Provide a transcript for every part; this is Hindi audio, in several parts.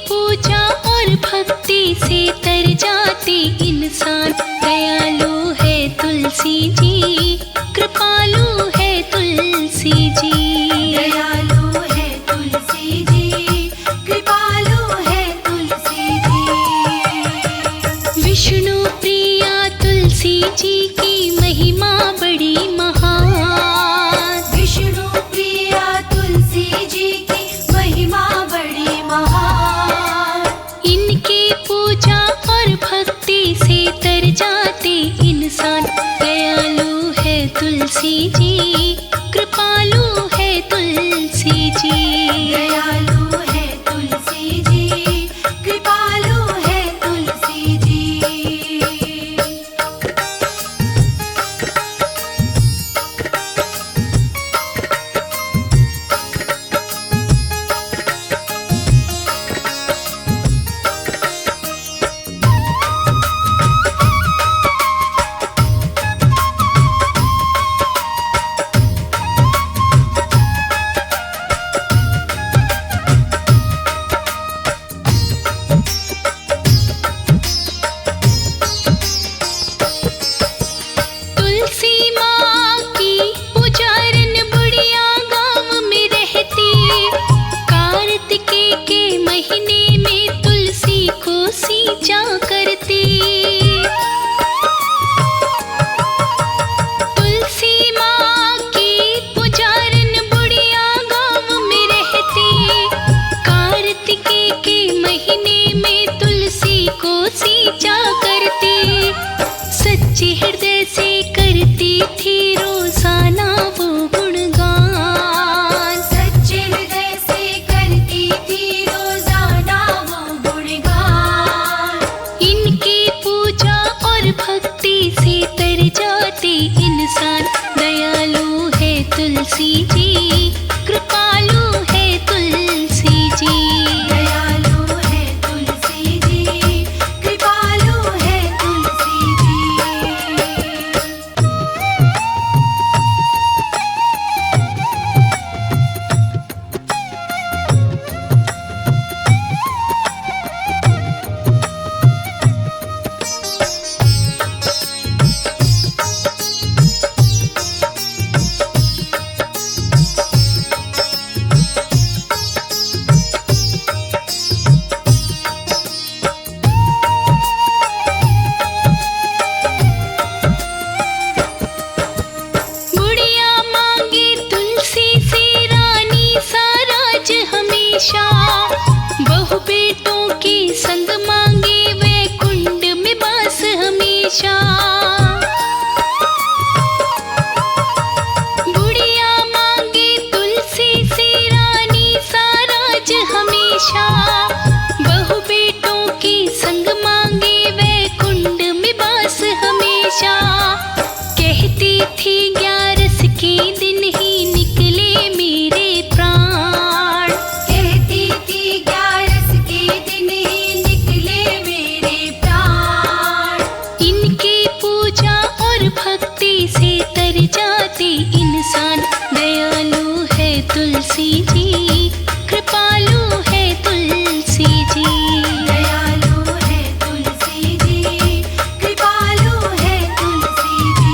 पूजा और भक्ति से तर जाते इंसान। दयालु है तुलसी जी, कृपालु है तुलसी जी। दयालु है तुलसी जी, कृपालु है तुलसी जी। विष्णु प्रिया तुलसी जी की महिमा बड़ी महान। विष्णु प्रिया तुलसी जी की महिमा बड़ी महान। इनकी पूजा और भक्ति से तर जाते इंसान। दयालु है तुलसी जी, कृपालु है तुलसी जी। दयालु है तुलसी जी, कृपालु है तुलसी जी। तुलसी माँ की पुजारन बुढ़िया गाँव में रहती। कार्तिके के महीने में तुलसी को सींचा करती। तुलसी माँ की पुजारन बुढ़िया गाँव में रहती। कार्तिके के महीने में तुलसी को सींचा करती। सच्चे हृदय से करती थी रोजाना वो गुणगान। सच्चे हृदय से करती थी रोजाना वो गुणगान। इनकी पूजा और भक्ति से तर जाते इंसान। दयालु है तुलसी जी, कृपालु है तुलसी जी। दयालु है तुलसी जी, कृपालु है तुलसी जी। बुढ़िया मांगे तुलसी से रानी सा राज हमेशा। बहु बेटों के संग मांगे वे कुंड में बास हमेशा। बुढ़िया मांगे तुलसी से रानी सा राज हमेशा। बहु बेटों के संग मांगे वे कुंड में बास हमेशा। कहती थी 11 के दिन ही निकले मेरे प्राण। कहती थी 11 के दिन ही निकले मेरे प्राण। इनकी पूजा और भक्ति से तर जाते इंसान। दयालु है तुलसी जी, कृपालु है तुलसी जी। दयालु है तुलसी जी, कृपालु है तुलसी जी।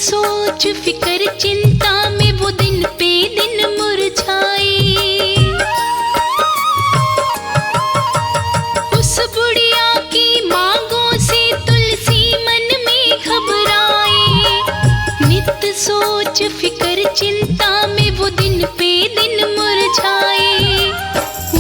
सोच फिकर चिंता में वो दिन पे दिन मुरझाए। उस बुढ़िया की मांगों से तुलसी मन में घबराए। नित सोच फिकर चिंता में वो दिन पे दिन मुरझाए।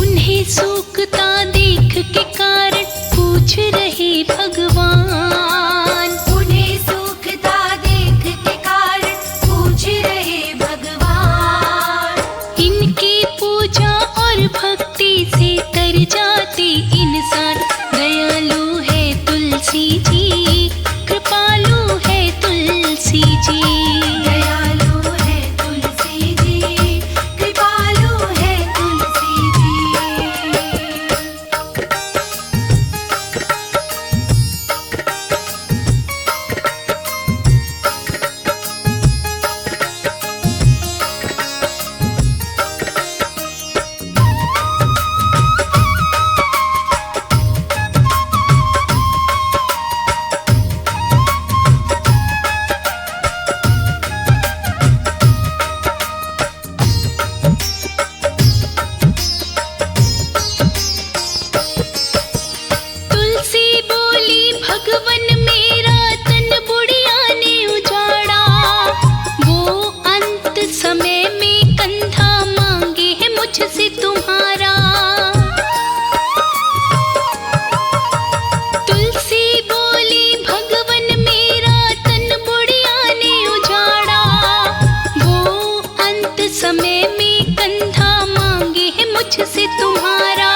उन्हें सूखता देख के कारण पूछ रहे भगवान। उन्हें सूखता देख के कारण पूछ रहे भगवान। इनकी पूजा और भक्ति से तर जाते इंसान। दयालु है तुलसी जी, कृपालु है तुलसी जी। दयालु है तुलसी जी, कृपालु है तुलसी जी। तुलसी बोली भगवन मेरा तन बुढ़िया ने उजाड़ा। वो अंत समय में कंधा मांगे है मुझसे तुम्हारा। तुलसी बोली भगवन मेरा तन बुढ़िया ने उजाड़ा। वो अंत समय में कंधा मांगे है मुझसे तुम्हारा।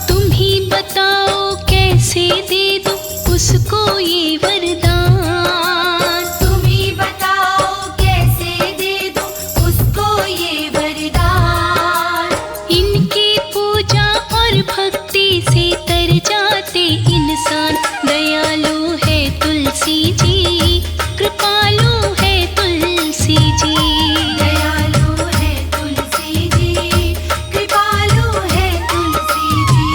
तुम ही बताओ कैसे दे दूं उसको ये वरदान। तुम ही बताओ कैसे दे दूं उसको ये वरदान। इनकी पूजा और भक्ति से तर जाते इंसान। दयालु है तुलसी जी, कृपालु है तुलसी जी। दयालु है तुलसी जी, कृपालु है तुलसी जी।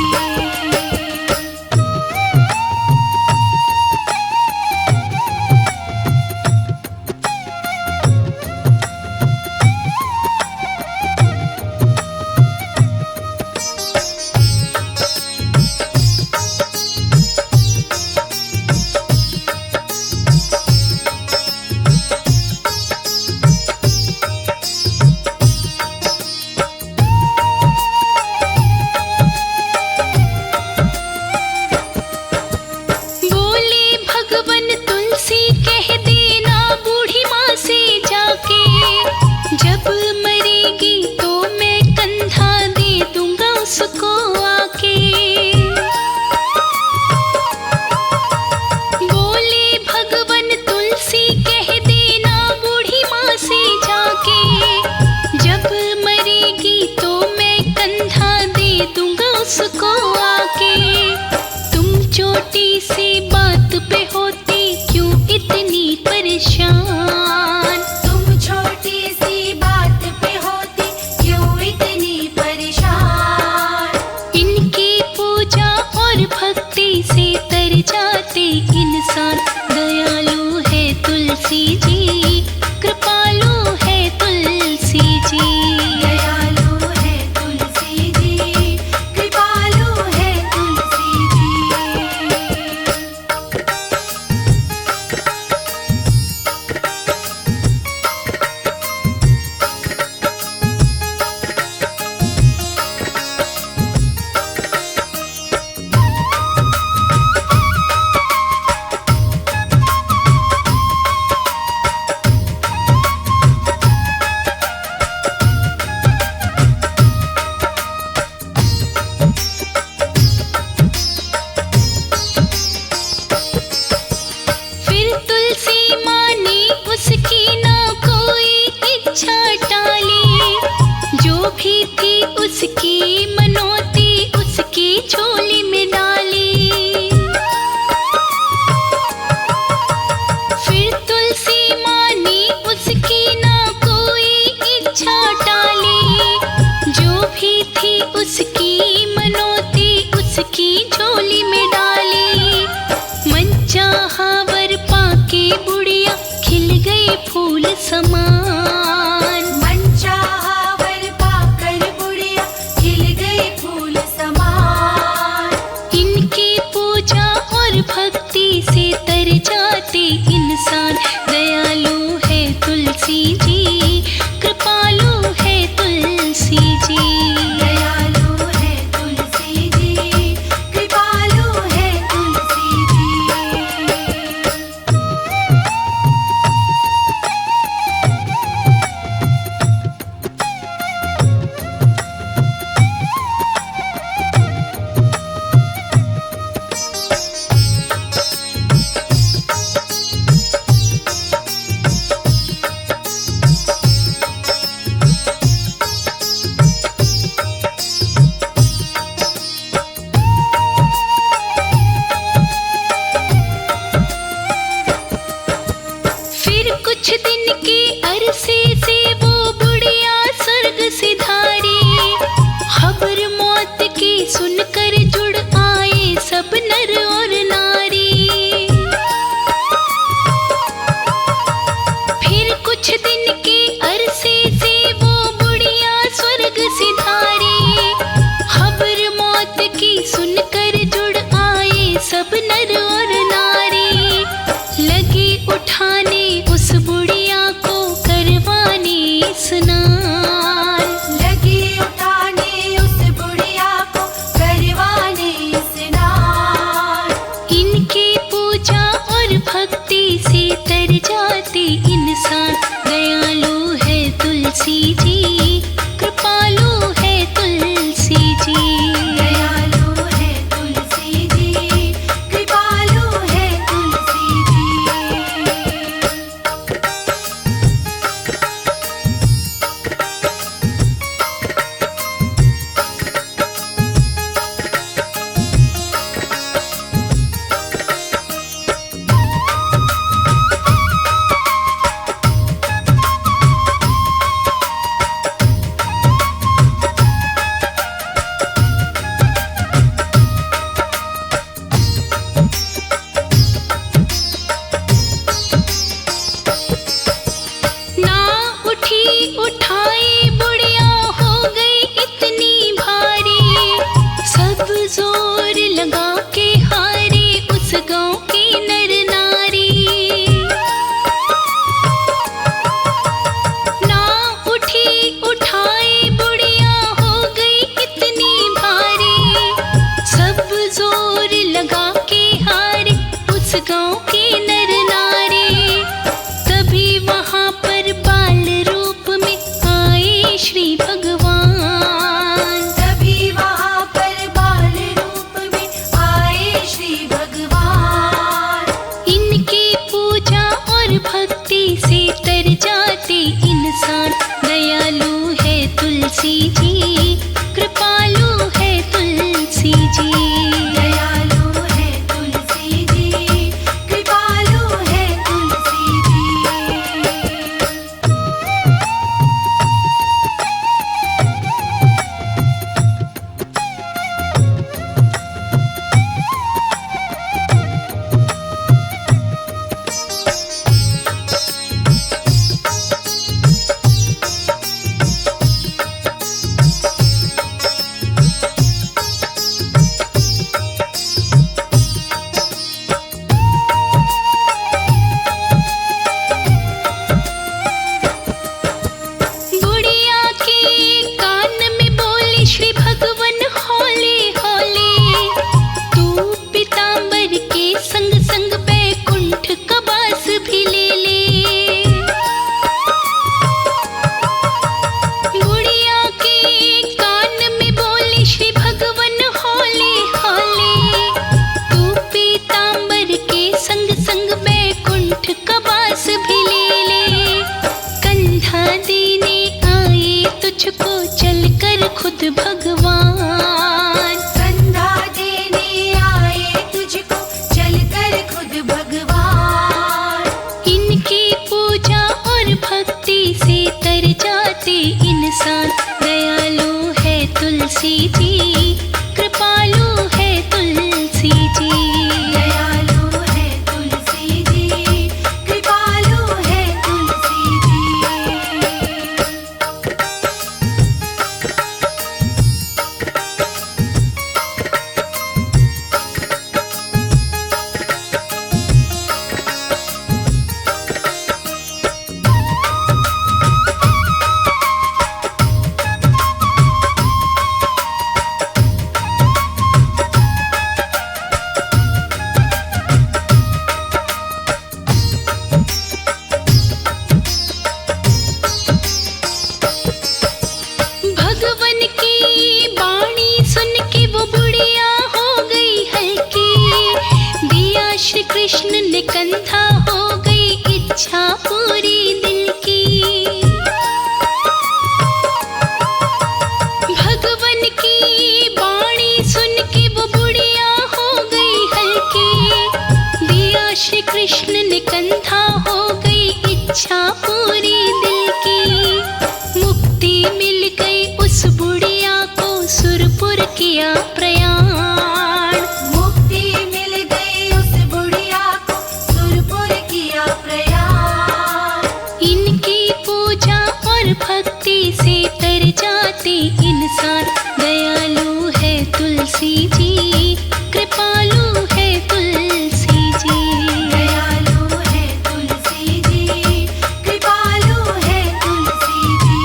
बोले भगवन तुलसी कह देना बूढ़ी माँ से जाके। जब मरेगी तो मैं कंधा दे दूंगा उसको आके। बोले भगवन तुलसी कह देना बूढ़ी माँ से जाके। जब मरेगी तो मैं कंधा दे दूंगा उसको आके। तुम छोटी सी बात पे होती क्यों इतनी परेशान। तुम छोटी सी बात पे होती क्यों इतनी परेशान। इनकी पूजा और भक्ति से तर जाते इंसान। दयालु है तुलसी जी, कृपालु है तुलसी जी। दयालु है तुलसी जी, कृपालु है तुलसी जी। तर जाते इंसान। दयालु है तुलसी जी, कृपालु है तुलसी जी। दयालु है तुलसी जी, कृपालु है तुलसी जी। फिर कुछ दिन के अरसे से वो बुढ़िया स्वर्ग से धारी, खबर मौत की सुनकर जुड़ आए सब नर और नारी। फिर कुछ दिन के अरसे से वो बुढ़िया स्वर्ग से धारी, खबर मौत की सुनकर जुड़ आए सब नर और नारी। लगी उठाने उस बुढ़िया को करवाने स्नान। लगी उठाने उस बुढ़िया को करवाने स्नान। इनकी पूजा और भक्ति से तर जाते इंसान। दयालु है तुलसी जी, कृपालु है तुलसी जी। दयालु है तुलसी जी, कृपालु है तुलसी जी। ना उठी उठाई बुढ़िया हो गई इतनी भारी, सब जोर लगा के हारे उस गांव की नर नारी। ना उठी उठाई बुढ़िया हो गई इतनी भारी, सब जोर लगा के हारे उस गांव की नर नारी। तभी वहां पर बाल रूप में आए श्री भगवान। तभी वहाँ पर बाल रूप में आए श्री भगवान। इनकी पूजा और भक्ति से तर जाते इंसान। दयालु है तुलसी जी, कृपालु है तुलसी जी। दयालु है तुलसी जी, कृपालु कृष्ण ने कंधा हो गई इच्छा पूरी दिल की। भगवन की वाणी सुन के वो बुढ़िया हो गई हल्की। दिया श्री कृष्ण ने कंधा हो गई इच्छा पूरी दिल की। मुक्ति मिल गई उस बुढ़िया को, सुरपुर किया प्रयाण। मुक्ति मिल गई उस बुढ़िया को, सुरपुर किया प्रयाण। इनकी पूजा और भक्ति से तर जाते इंसान। दयालु है तुलसी जी, कृपालु है तुलसी जी। दयालु है तुलसी जी, कृपालु है तुलसी जी।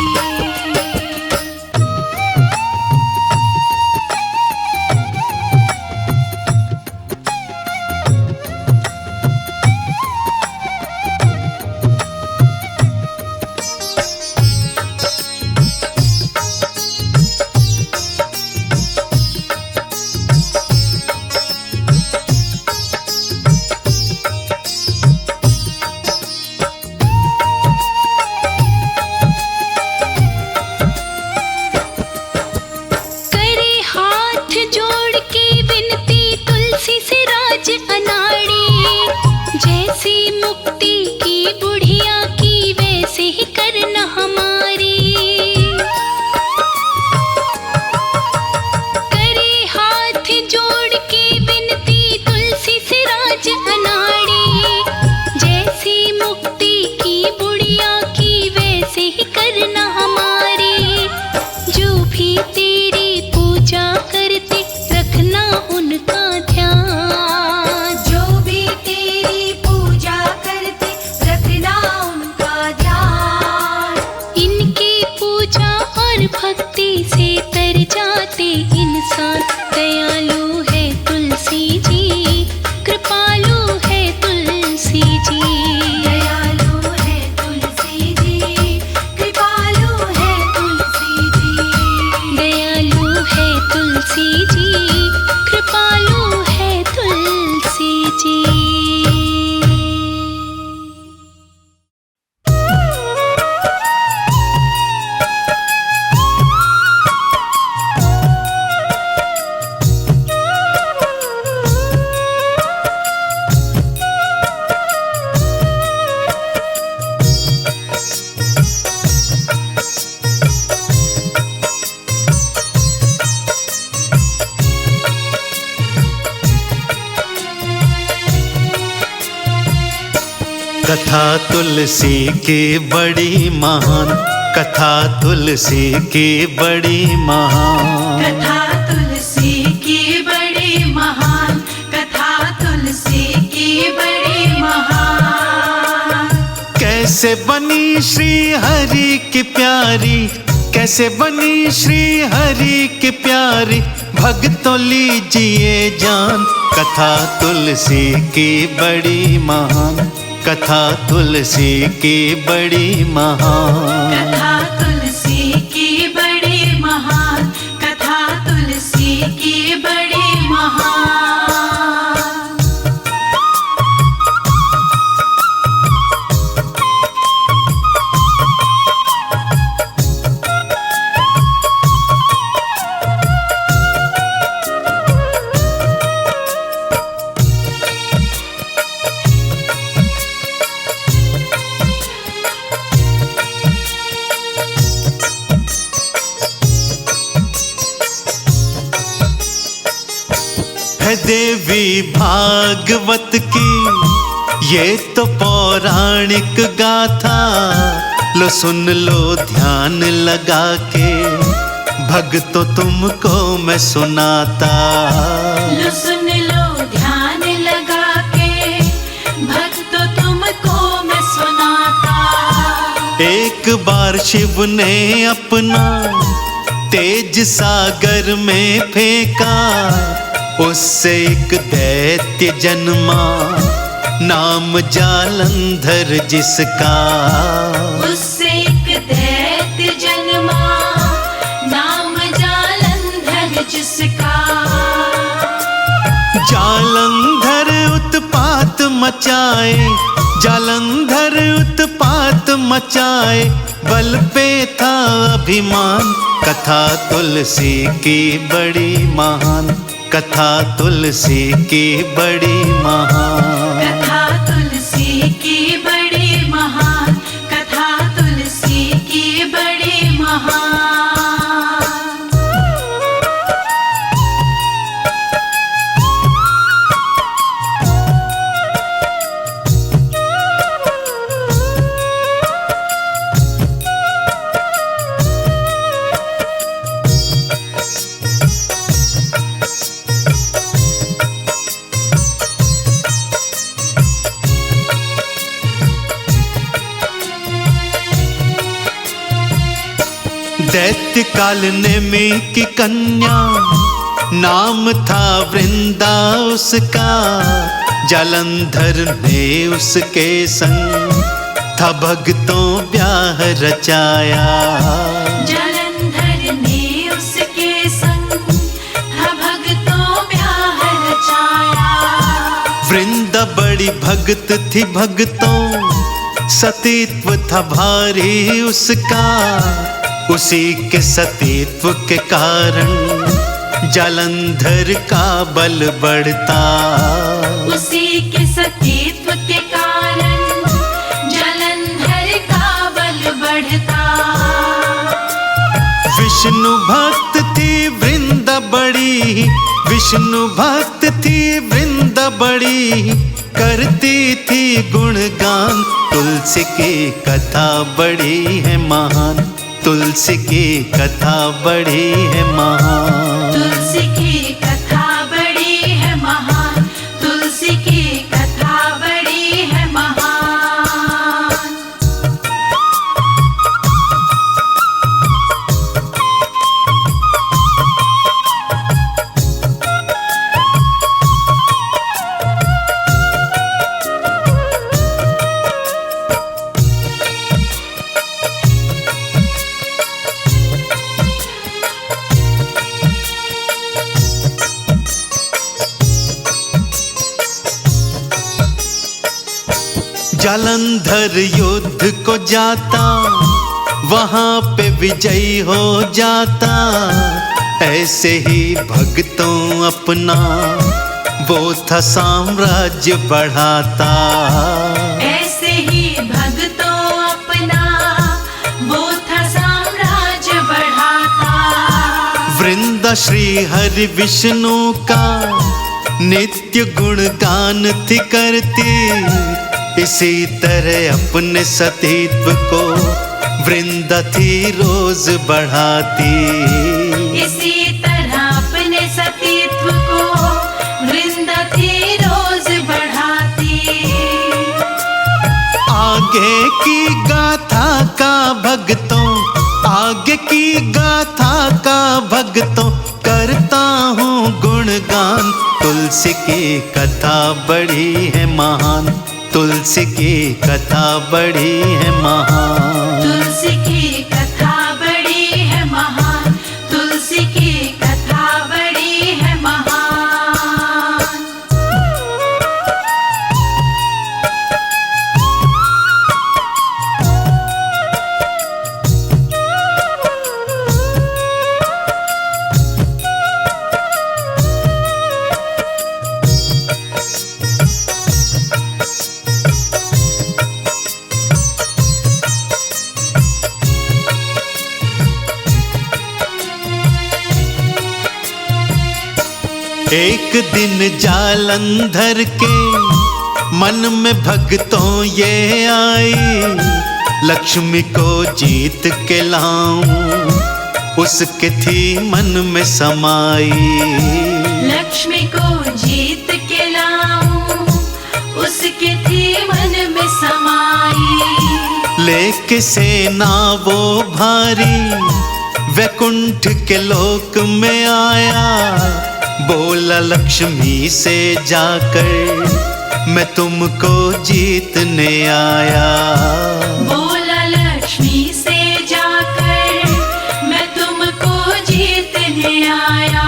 करे हाथ जोड़ के विनती तुलसी से राज अनाड़ी। जैसी मुक्ति की बुढ़िया की वैसे ही करना हमारी। करे हाथ जोड़ के विनती तुलसी से राज अनाड़ी। जैसी मुक्ति की बुढ़िया की वैसे ही करना हमारी। जो भी तेरी पूजा करते रखना उनका ध्यान। जो भी तेरी पूजा करते रखना उनका ध्यान। इनकी पूजा और भक्ति से तर जाते इंसान। दयालु है तुलसी जी, कृपालु है तुलसी जी। दयालु है तुलसी जी, कृपालु है तुलसी जी। दयालु है तुलसी जी, कृपालु है तुलसी जी। कथा तुलसी की बड़ी महान, कथा तुलसी की बड़ी महान। कथा तुलसी की बड़ी महान, कथा तुलसी की बड़ी महान। कैसे बनी श्री हरि की प्यारी, कैसे बनी श्री हरि की प्यारी, भक्तों लीजिए जान। कथा तुलसी की बड़ी महान, कथा तुलसी की बड़ी महान। कथा तुलसी की बड़ी महान, कथा तुलसी की बड़ी महान। है देवी भागवत की ये तो पौराणिक गाथा। लो सुन लो ध्यान लगा के, भक्तों तुमको मैं सुनाता। लो सुन लो ध्यान लगा के, भक्तों तुमको मैं सुनाता। एक बार शिव ने अपना तेज सागर में फेंका, उससे एक दैत्य जन्मा, नाम जालंधर जिसका। उससे एक दैत्य जन्मा, नाम जालंधर जिसका। जालंधर उत्पात मचाए, जालंधर उत्पात मचाए, बल पे था अभिमान। कथा तुलसी की बड़ी महान, कथा तुलसी की बड़ी महान। कथा तुलसी की बड़ी महान, कथा तुलसी की बड़ी महान। दैत्य काल नेमि की कन्या, नाम था वृंदा उसका। जालंधर ने उसके संग था भक्तों ब्याह रचाया। जालंधर ने उसके संग था भक्तों ब्याह रचाया। वृंदा बड़ी भक्त थी भक्तों, सतीत्व था भारी उसका। उसी के सतीत्व के कारण जालंधर का बल बढ़ता। उसी के सतीत्व के कारण जालंधर का बल बढ़ता। विष्णु भक्त थी वृंदा बड़ी, विष्णु भक्त थी वृंदा बड़ी, करती थी गुणगान। तुलसी की कथा बड़ी है महान, तुलसी की कथा बड़ी है महान। तुलसी की कथा बड़ी है महान, तुलसी की कथा बड़ी है महान। जालंधर युद्ध को जाता, वहां पे विजयी हो जाता। ऐसे ही भक्तों अपना वो था साम्राज्य बढ़ाता। ऐसे ही भक्तों अपना वो था साम्राज्य बढ़ाता। वृंदा श्री हरि विष्णु का नित्य गुणगान थी करती। इसी तरह अपने सतीत्व को वृंदा थी रोज बढ़ाती। इसी तरह अपने सतीत्व को वृंदा थी रोज बढ़ाती। आगे की गाथा का भक्तों, आगे की गाथा का भक्तों, करता हूँ गुणगान। तुलसी की कथा बड़ी है महान, तुलसी की कथा बड़ी है महान। तुलसी की कथा बड़ी है महान, तुलसी की कथा बड़ी है महान। एक दिन जालंधर के मन में भक्तों ये आई, लक्ष्मी को जीत के लाऊं उसके थी मन में समाई। लक्ष्मी को जीत के लाऊं उसके थी मन में समाई। लेके सेना वो भारी वैकुंठ के लोक में आया। बोला लक्ष्मी से जाकर मैं तुमको जीतने आया। बोला लक्ष्मी से जाकर मैं तुमको जीतने आया।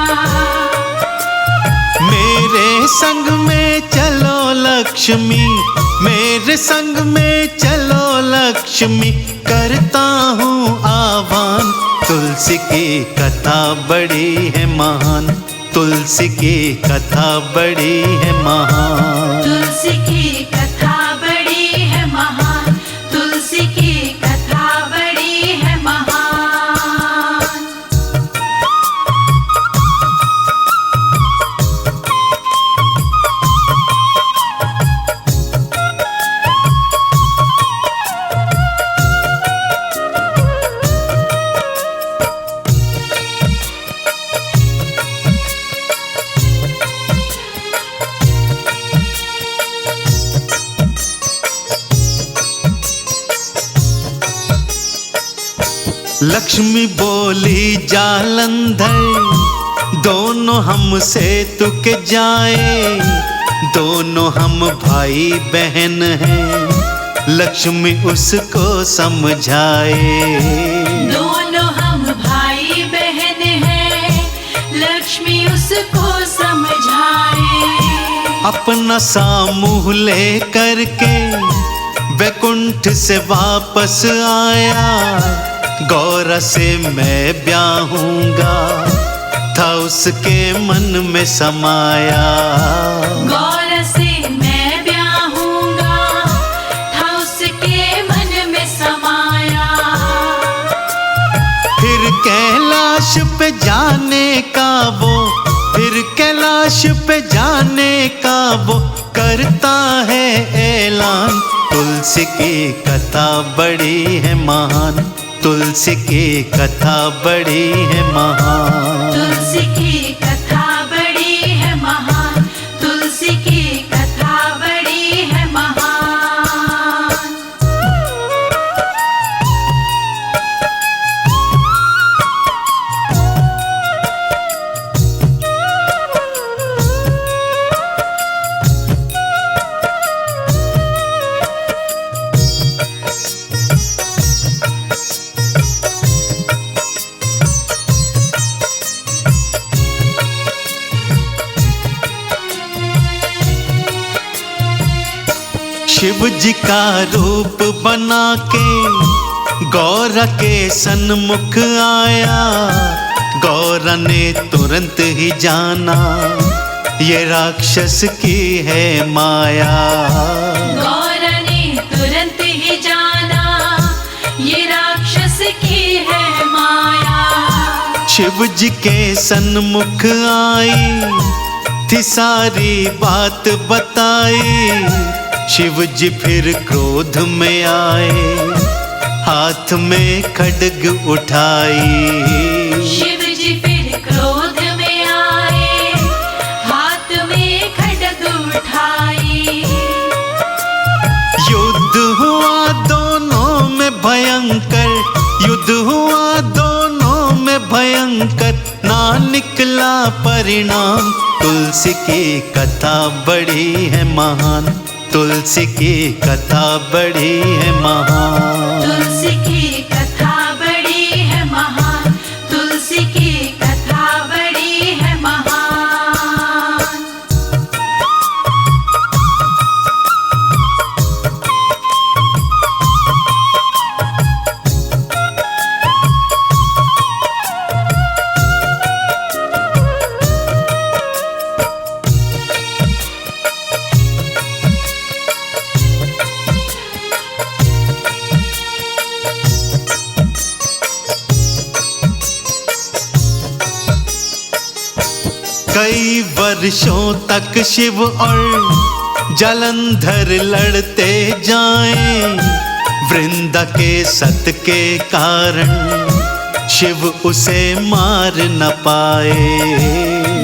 मेरे संग में चलो लक्ष्मी, मेरे संग में चलो लक्ष्मी, करता हूँ आह्वान। तुलसी की कथा बड़ी है महान, तुलसी की कथा बड़ी है महान। तुलसी की कथा बड़ी है महान, तुलसी की कथा बड़ी है महान। लक्ष्मी बोली जालंधर, दोनों हमसे तुक जाए, दोनों हम भाई बहन हैं, लक्ष्मी उसको समझाए। दोनों हम भाई बहन हैं, लक्ष्मी उसको समझाए। अपना सामूह ले करके वैकुंठ से वापस आया, गौरा से मैं ब्याहूंगा, था उसके मन में समाया। गौरा से मैं ब्याहूंगा, था उसके मन में समाया। फिर कैलाश पे जाने का वो, फिर कैलाश पे जाने का वो करता है ऐलान। तुलसी की कथा बड़ी है महान, तुलसी की कथा बड़ी है महान। तुलसी की कथा बड़ी है महान, तुलसी की कथा बड़ी है महान। शिव जी का रूप बना के गौरा के सन्मुख आया, गौरा ने तुरंत ही जाना ये राक्षस की है माया। गौरा ने तुरंत ही जाना ये राक्षस की है माया। शिव जी के सन्मुख आई, थी सारी बात बताई, शिव जी फिर क्रोध में आए, हाथ में खड्ग उठाई। शिव जी फिर क्रोध में आए, हाथ में खड्ग उठाई। युद्ध हुआ दोनों में भयंकर, युद्ध हुआ दोनों में भयंकर, ना निकला परिणाम। तुलसी की कथा बड़ी है महान, तुलसी की कथा बड़ी है महान। तुलसी की कथा बड़ी है महान, तुलसी की कथा बड़ी है महान। कई वर्षों तक शिव और जालंधर लड़ते जाएं, वृंदा के सत के कारण शिव उसे मार न पाए।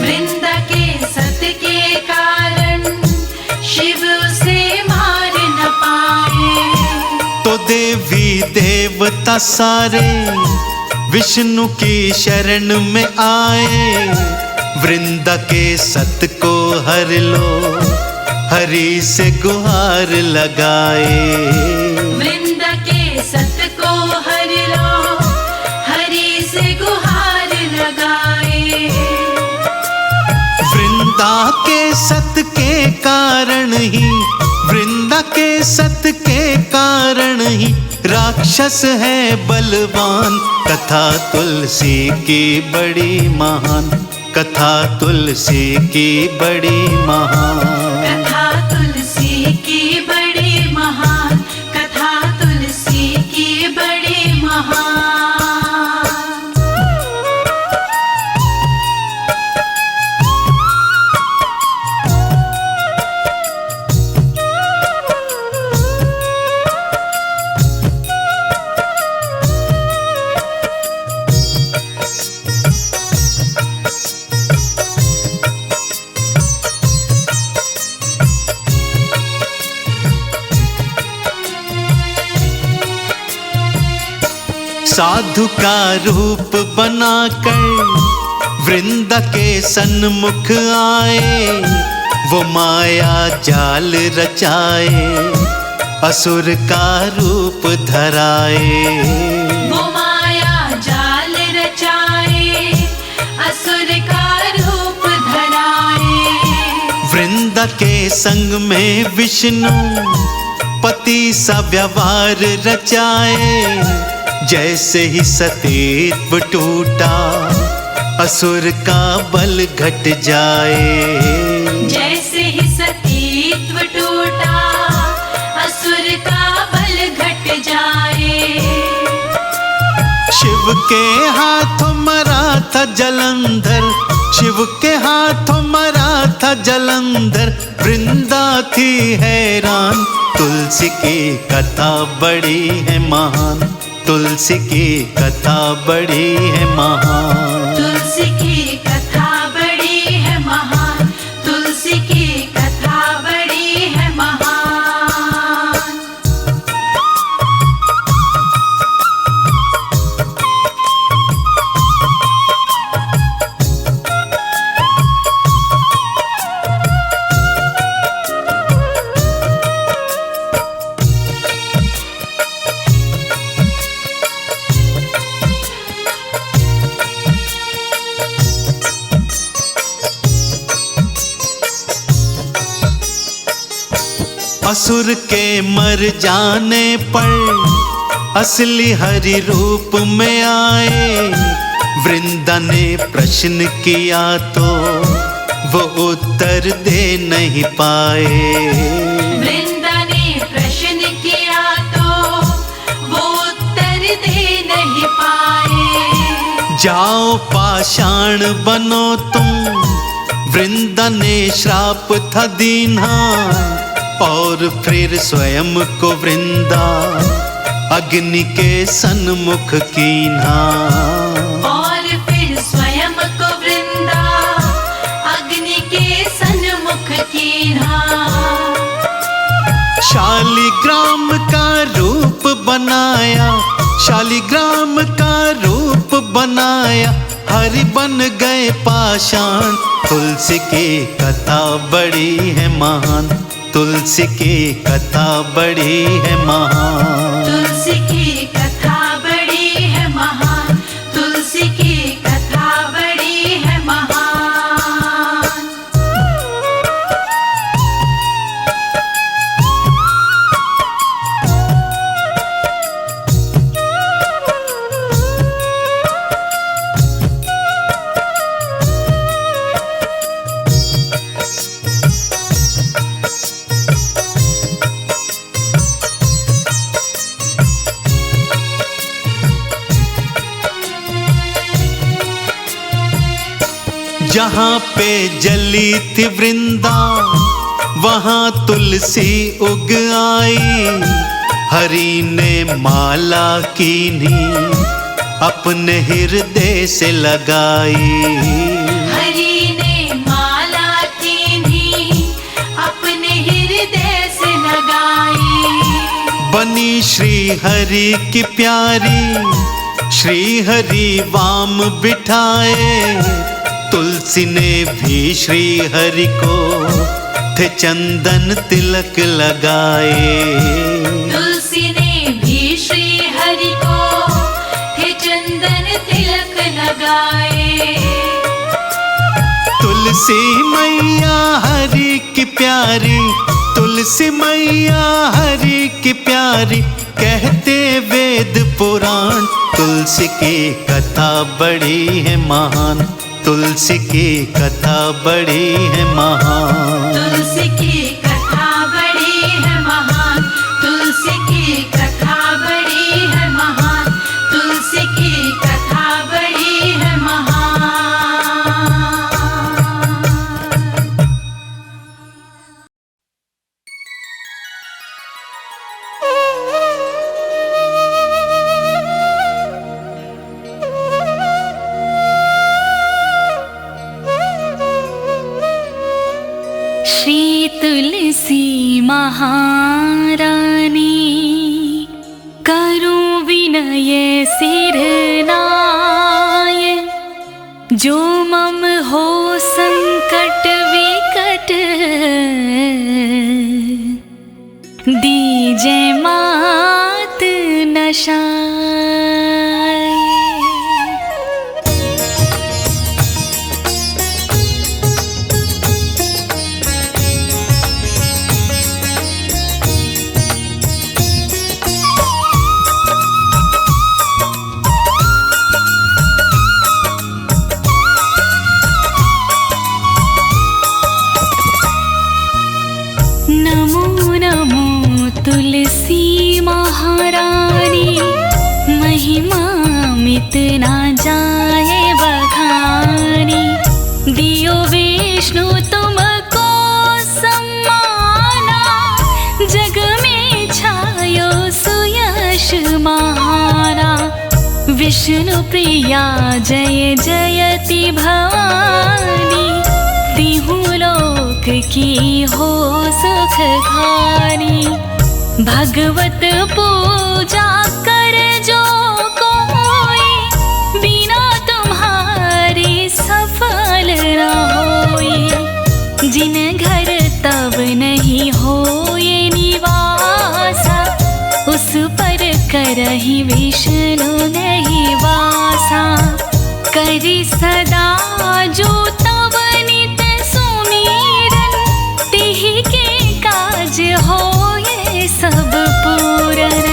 वृंदा के सत के कारण शिव उसे मार न पाए। तो देवी देवता सारे विष्णु की शरण में आए, वृंदा के सत को हर लो, हरि से गुहार लगाए। वृंदा के सत को हर लो, हरि से गुहार लगाए। वृंदा के सत के कारण ही, वृंदा के सत के कारण ही राक्षस है बलवान। कथा तुलसी की बड़ी महान, कथा तुलसी की बड़ी महान। कथा तुलसी की बड़ी महान, कथा तुलसी की बड़ी महान। साधु का रूप बनाकर वृंदा के सन्मुख आए, वो माया जाल रचाए, असुर का रूप धराए। वो माया जाल रचाए, असुर का रूप धराए। वृंदा के संग में विष्णु पति सा व्यवहार रचाए, जैसे ही सतीत्व टूटा असुर का बल घट जाए। जैसे ही सतीत्व टूटा असुर का बल घट जाए। शिव के हाथों मरा था जलंधर, शिव के हाथों मरा था जलंधर, वृंदा थी हैरान। तुलसी की कथा बड़ी है महान, तुलसी की कथा बड़ी है महान। तुलसी की कथा बड़ी है महान, तुलसी की कथा बड़ी है महान। असुर के मर जाने पर असली हरि रूप में आए, वृंदा ने प्रश्न किया तो वो उत्तर दे नहीं पाए। वृंदा ने प्रश्न किया तो वो उत्तर दे नहीं पाए। जाओ पाषाण बनो तुम, वृंदा ने श्राप था दीना, और फिर स्वयं को वृंदा अग्नि के सन्मुख कीन्हा। और फिर स्वयं को वृंदा अग्नि के सन्मुख कीन्हा। शालिग्राम का रूप बनाया, शालिग्राम का रूप बनाया, हरि बन गए पाषाण। तुलसी की कथा बड़ी है महान, तुलसी की कथा बड़ी है महान। तुलसी की कथा बड़ी है महान, तुलसी की कथा बड़ी है महान। जहाँ पे जली थी वृंदा वहाँ तुलसी उग आई, हरि ने माला कीन्ही अपने हृदय से लगाई। हरि ने माला कीन्ही अपने हृदय से लगाई। बनी श्री हरि की प्यारी, श्री हरि वाम बिठाए, तुलसी ने भी श्री हरि को थे चंदन तिलक लगाए। तुलसी ने भी श्री हरि को थे चंदन तिलक लगाए। तुलसी मैया हरि की प्यारी, तुलसी मैया हरि की प्यारी, कहते वेद पुराण। तुलसी की कथा बड़ी है महान, तुलसी की कथा बड़ी है महान। तुलसी की कथा बड़ी है महान, तुलसी की कथा बड़ी है महान, तुलसी की कथा बड़ी है महान। श्री तुलसी महारानी, करूं विनय सिर नाय, जो मम हो संकट विकट, दीजे मात नशाय। नमो नमो तुलसी महारानी, महिमा मित ना जाए बखानी। दियो विष्णु तुमको सम्माना, जग में छायो सुयश महाना। विष्णु प्रिया जय जयति भवानी, तिहु लोक की हो सुख खानी। भगवत पूजा कर जो कोई, बिना तुम्हारी सफल न होई। जिन घर तब नहीं होए निवासा, उस पर करहि विष्णु नहीं वासा। करि सदा जो तब नित सुमीरन, तिहि के काज होए सब पूरन।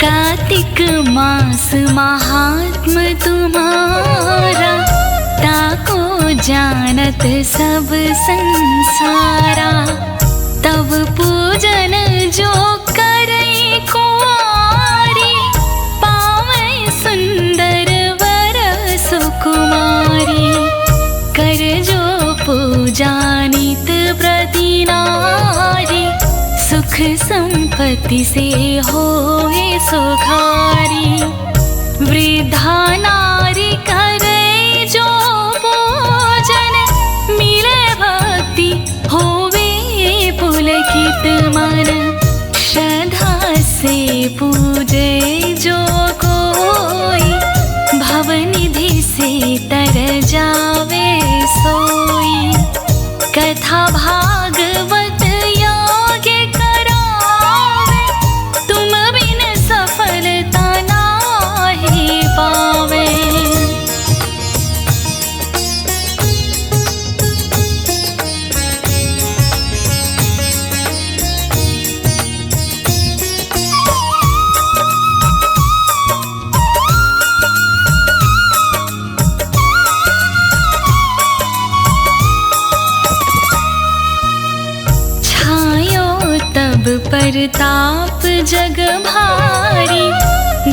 कार्तिक मास महात्म तुम्हारा, ताको जानत सब संसारा। तब पूजन जो करे कुंवारी, पावे सुंदर वर सुकुमारी। कर जो पूजा नित प्रति नारी, सुख संपत्ति से होए सुखारी। वृद्धा नारी करे जो पूजन, मिले भक्ति होवे पुलकित मन। श्रद्धा से पूजे जो कोई, भवनिधि से तर जावे सोई। कथा भागवत योग्य करावे, तुम बिन सफलता नाहि पावे। परताप जग भारी,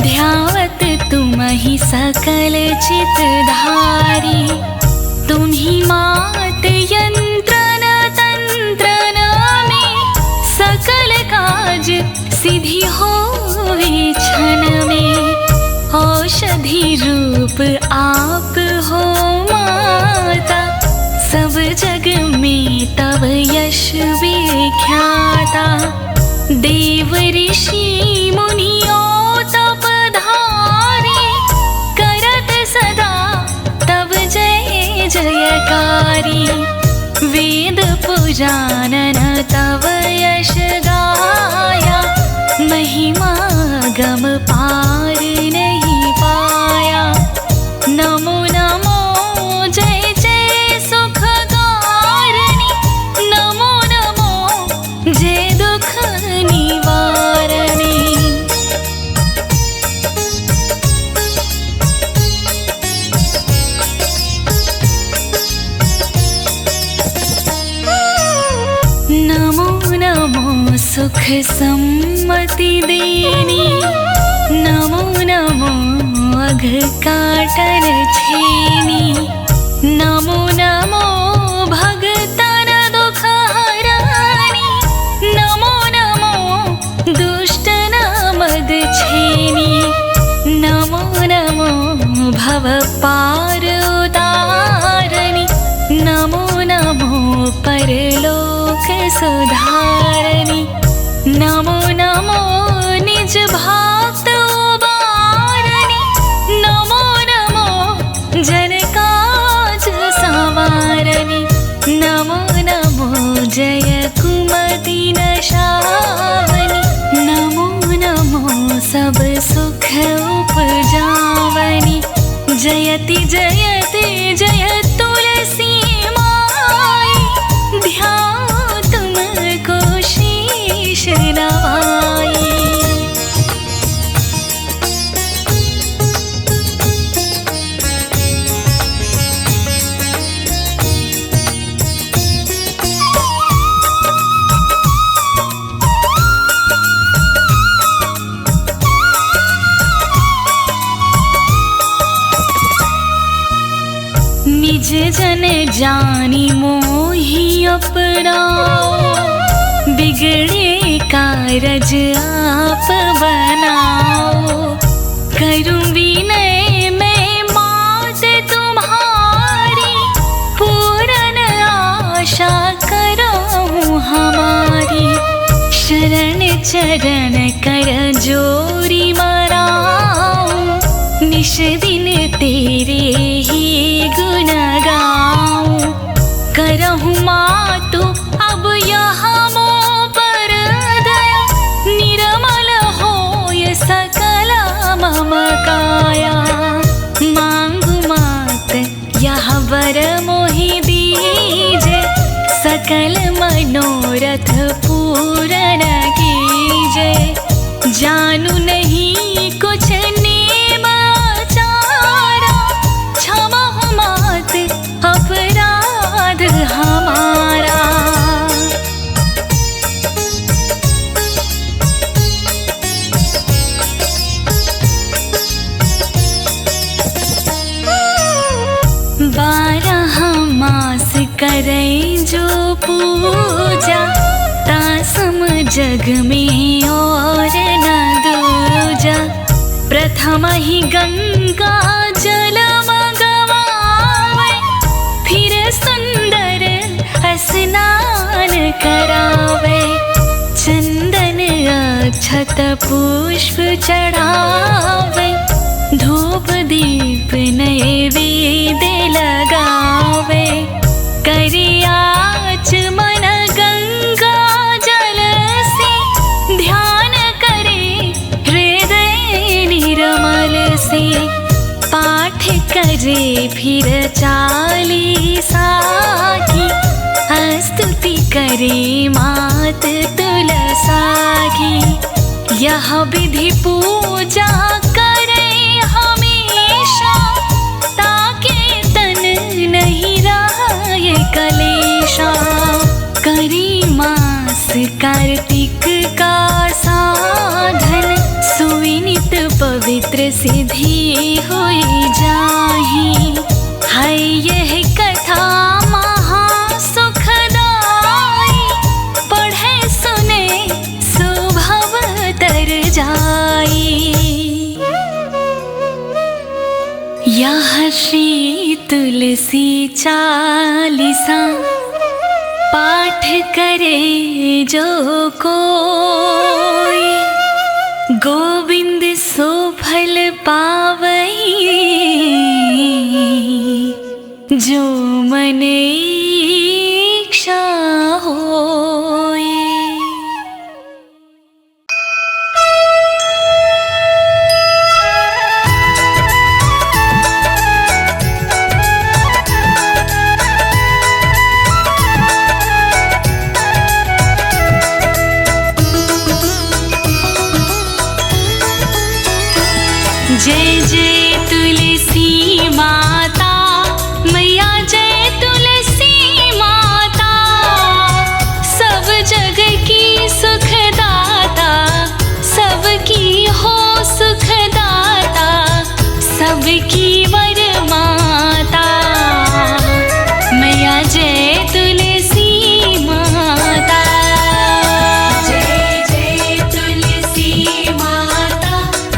ध्यावत तुम ही सकल चित धारी। तुम ही मात यंत्रन तंत्रन में, सकल काज सिद्धि होवे क्षण में। औषधि रूप आप हो माता, सब जग में तब यश विख्याता। देव ऋषि मुनियों तपधारी, करत सदा तब जय जयकारी। वेद पुराणन तव यश गा, सुख सम्मति देनी, नमो नमो अघ काटन छेनी। नमो नमो भगतन दुख हरानी, नमो नमो दुष्ट मद छेनी। नमो नमो भव पार उतारणी, नमो नमो परलोक सुधारणी। नमो नमो निज भक्त उबारणी, नमो नमो जन काज संवारणी। नमो नमो जय कुमति नशावनी, नमो नमो सब सुख उपजावनी। जयति जयति जय तुलसी माई, ध्याओ तुमको शीश नवाई। निज जन जानी मोहि अपनाओ, बिगड़े कारज आप बनाओ। करूं विनय मैं मात तुम्हारी, पूरन आशा करहूं हमारी। शरण चरण कर जोरी मराऊं, निश दिन तेरे ही गुण गाऊं। करहूं मातु अब यहाँ मोह पर दया, निर्मल होय सकल मम काया। मांगु मात यह वर मोहि दीजे, सकल मनोरथ पूरन कीजे। जानू नहीं कुछ नेम आचारा, क्षमा हो मात अपराध हमारा। बारह मास करे जो पूजा, तासम जग में और न दूजा। प्रथम ही गंगा जल मगवावे, फिर सुंदर स्नान करावे। चंदन अक्षत पुष्प चढ़ावे, धूप दीप नैवेद्य लगावे। करियाच मन गंगा जल से, ध्यान करे हृदय निर्मल से। पाठ करे फिर चालीसा की, स्तुति करे मात तुलसा की। यह विधि पूजा करे हमेशा, ताके तन नहीं राय कलेशा। करी मास कार्तिक का साधन, सुविनित पवित्र सिद्धि हुई जाहि। है यह कथा महासुखदाई, पढ़े सुने सुभव तर जाई। यह श्री तुलसी चालीसा, पाठ करे जो कोई। गोविंद सो फल पावई, जो मन इच्छा होई। जय जय सबकी वरमाता मैया जय तुलसी माता। जय जय तुलसी माता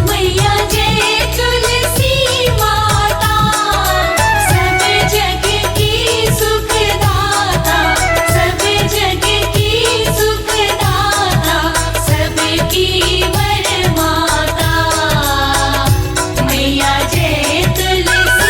मैया जय तुलसी माता। सब जग की सुखदाता, सब जग की सुखदाता, सबकी वरमाता मैया जय तुलसी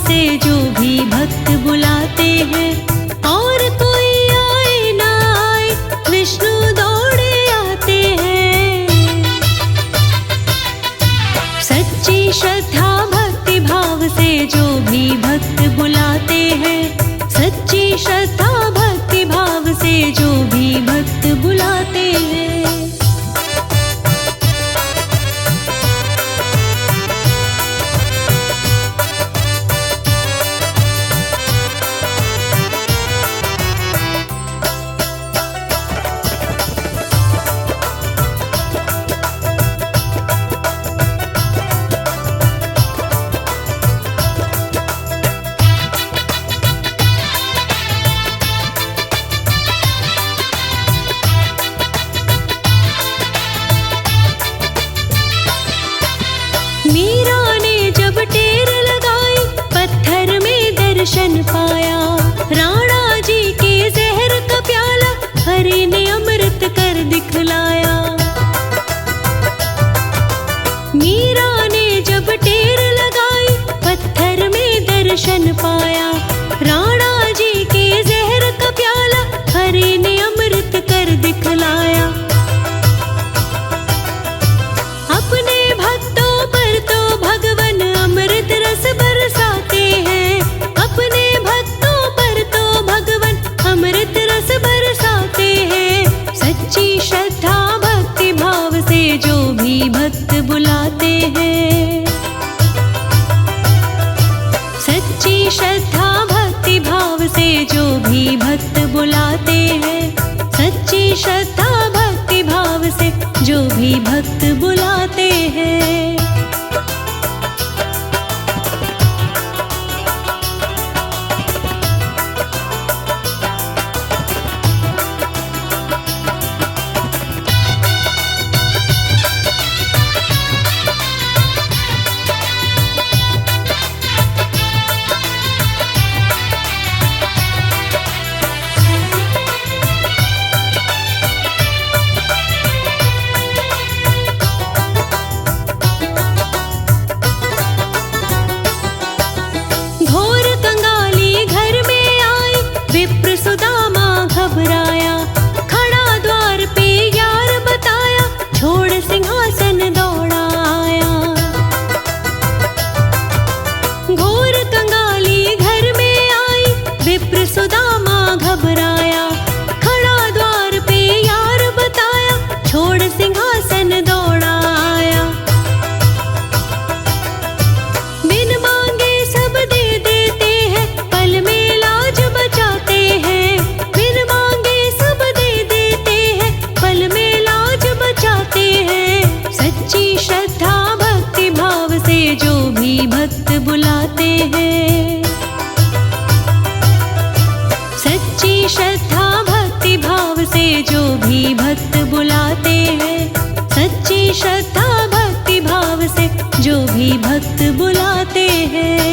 से जो भी भक्त बुलाते हैं। और कोई आए ना आए विष्णु दौड़े आते हैं। सच्ची श्रद्धा भक्ति भाव से जो भी भक्त बुलाते हैं। सच्ची श्रद्धा भक्ति भाव से जो भी भक्त बुलाते हैं। मीरा ने जब टेर लगाई पत्थर में दर्शन पाया। राणा जी के जहर का प्याला हरि ने अमृत कर दिखलाया। मीरा ने जब टेर लगाई पत्थर में दर्शन पाया। राणा जी के जहर का प्याला हरि ने अमृत कर दिखलाया। अपने भक्तों पर तो भगवान अमृत रस बरसाते हैं। अपने भक्तों पर तो भगवान अमृत रस बरसाते हैं। सच्ची श्रद्धा भक्ति भाव से जो भी भक्त बुलाते हैं। सच्ची श्रद्धा भक्ति भाव से जो भी भक्त बुलाते हैं। सच्ची श्रद्धा भक्ति भाव से जो भी भक्त बुलाते हैं। घोर कंगाली घर में आई विप्र सुदामा घबराया। खड़ा द्वार पे यार बताया छोड़ सिंहासन दौड़ा आया। घोर कंगाली घर में आई विप्र सुदामा घबराया। खड़ा द्वार पे यार बताया छोड़ सिंहासन दौड़ा आया। बिन मांगे सब दे देते हैं पल में लाज बचाते हैं। बिन मांगे सब दे देते हैं पल में लाज बचाते हैं। सच्ची श्रद्धा भक्ति भाव से जो भी भक्त बुलाते हैं। सच्ची श्रद्धा भक्ति भाव से जो भी भक्त बुलाते हैं। सच्ची श्रद्धा भक्ति भाव से जो भी भक्त बुलाते हैं।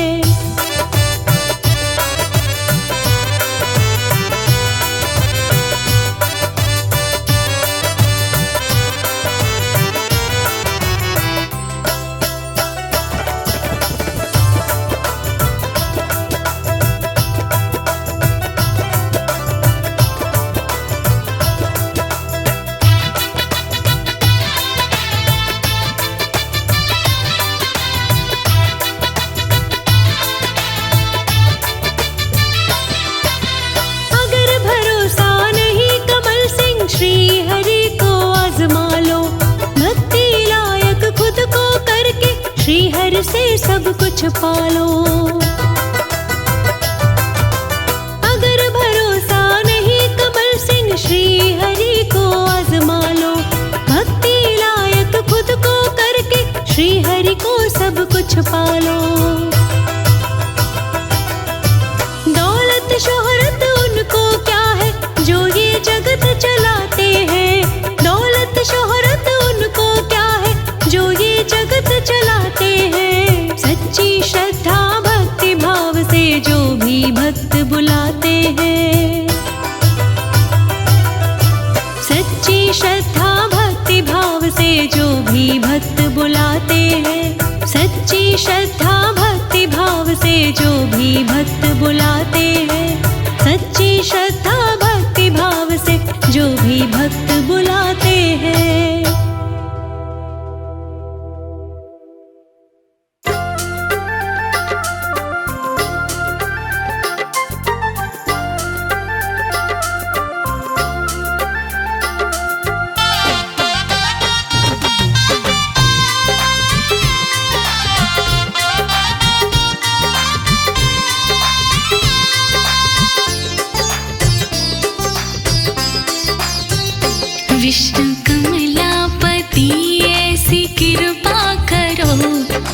से सब कुछ पालो। अगर भरोसा नहीं कमल सिंह श्री हरि को आजमा लो। भक्ति लायक खुद को करके श्री हरि को सब कुछ पालो। दौलत शोहरत उनको क्या है जो ये जगत चलाते हैं। दौलत शोहरत उनको क्या है जो ये जगत चलाते हैं। सच्ची श्रद्धा भक्ति भाव से जो भी भक्त बुलाते हैं। सच्ची श्रद्धा भक्ति भाव से जो भी भक्त बुलाते हैं। सच्ची श्रद्धा भक्ति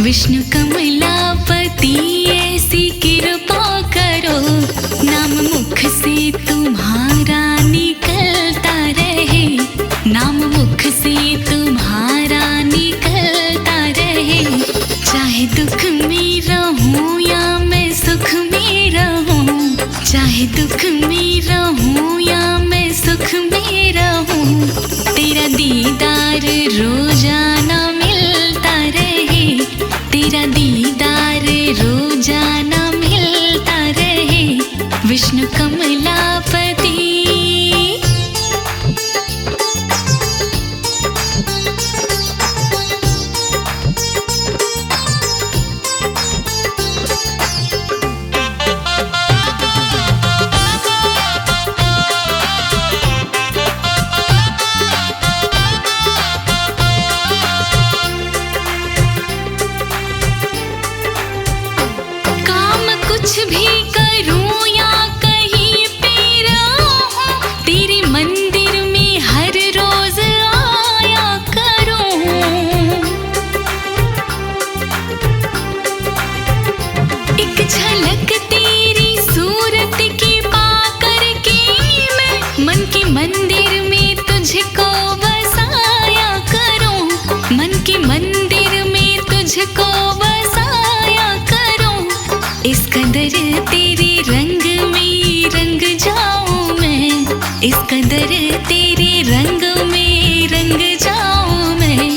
विष्णु कमलापति ऐसी कृपा करो, नाम मुख से तुम्हारा निकलता रहे, नाम मुख से तुम्हारा निकलता रहे। चाहे दुख में रहूं या मैं सुख में रहूं, चाहे दुख में रहूं या मैं सुख में रहूं, तेरा दीदार रोजाना मिलता रहे, तेरा दीदार रोजाना मिलता रहे। विष्णु कमलापति। कुछ भी करूं या कहीं पे रहूं, तेरे मंदिर में हर रोज आया करूं। एक झलक तेरी सूरत की पाकर के मैं मन के मंदिर में तुझको बसाया करूं, मन के मंदिर में तुझको बसाया करूं। इस कदर तेरे रंग में रंग जाऊं मैं, इस कदर तेरे रंग में रंग जाऊं मैं।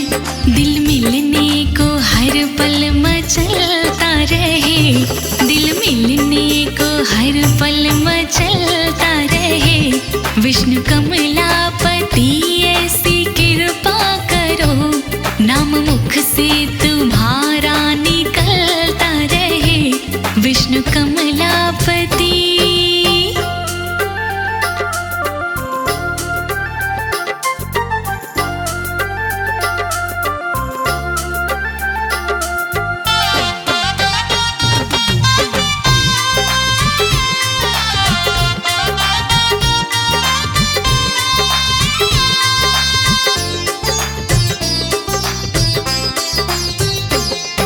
दिल मिलने को हर पल मचलता रहे, दिल मिलने को हर पल मचलता रहे। विष्णु कमलापति ऐसी कृपा करो, नाम मुख से तुम्हारा निकलता रहे। विष्णु कमलापति।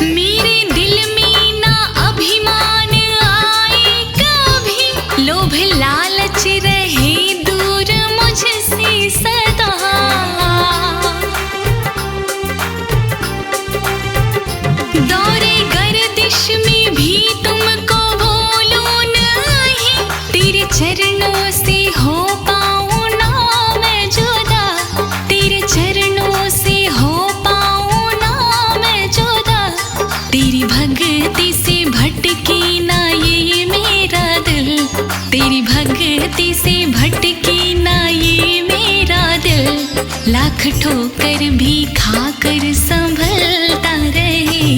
मेरे दिल में ना अभिमान आए कभी, लोभ लालच रहे दूर मुझसे सदा। दौरे गर्दिश में भी तुमको भूलूं नहीं, तेरे चरणों से हो पाऊं ना मैं जुदा, तेरे चरणों से हो पाऊं ना मैं जुदा। तेरी भक्ति से भटके ना ये मेरा दिल, तेरी भक्ति से भटके ना ये मेरा दिल। लाख ठोकर भी खाकर संभलता रहे,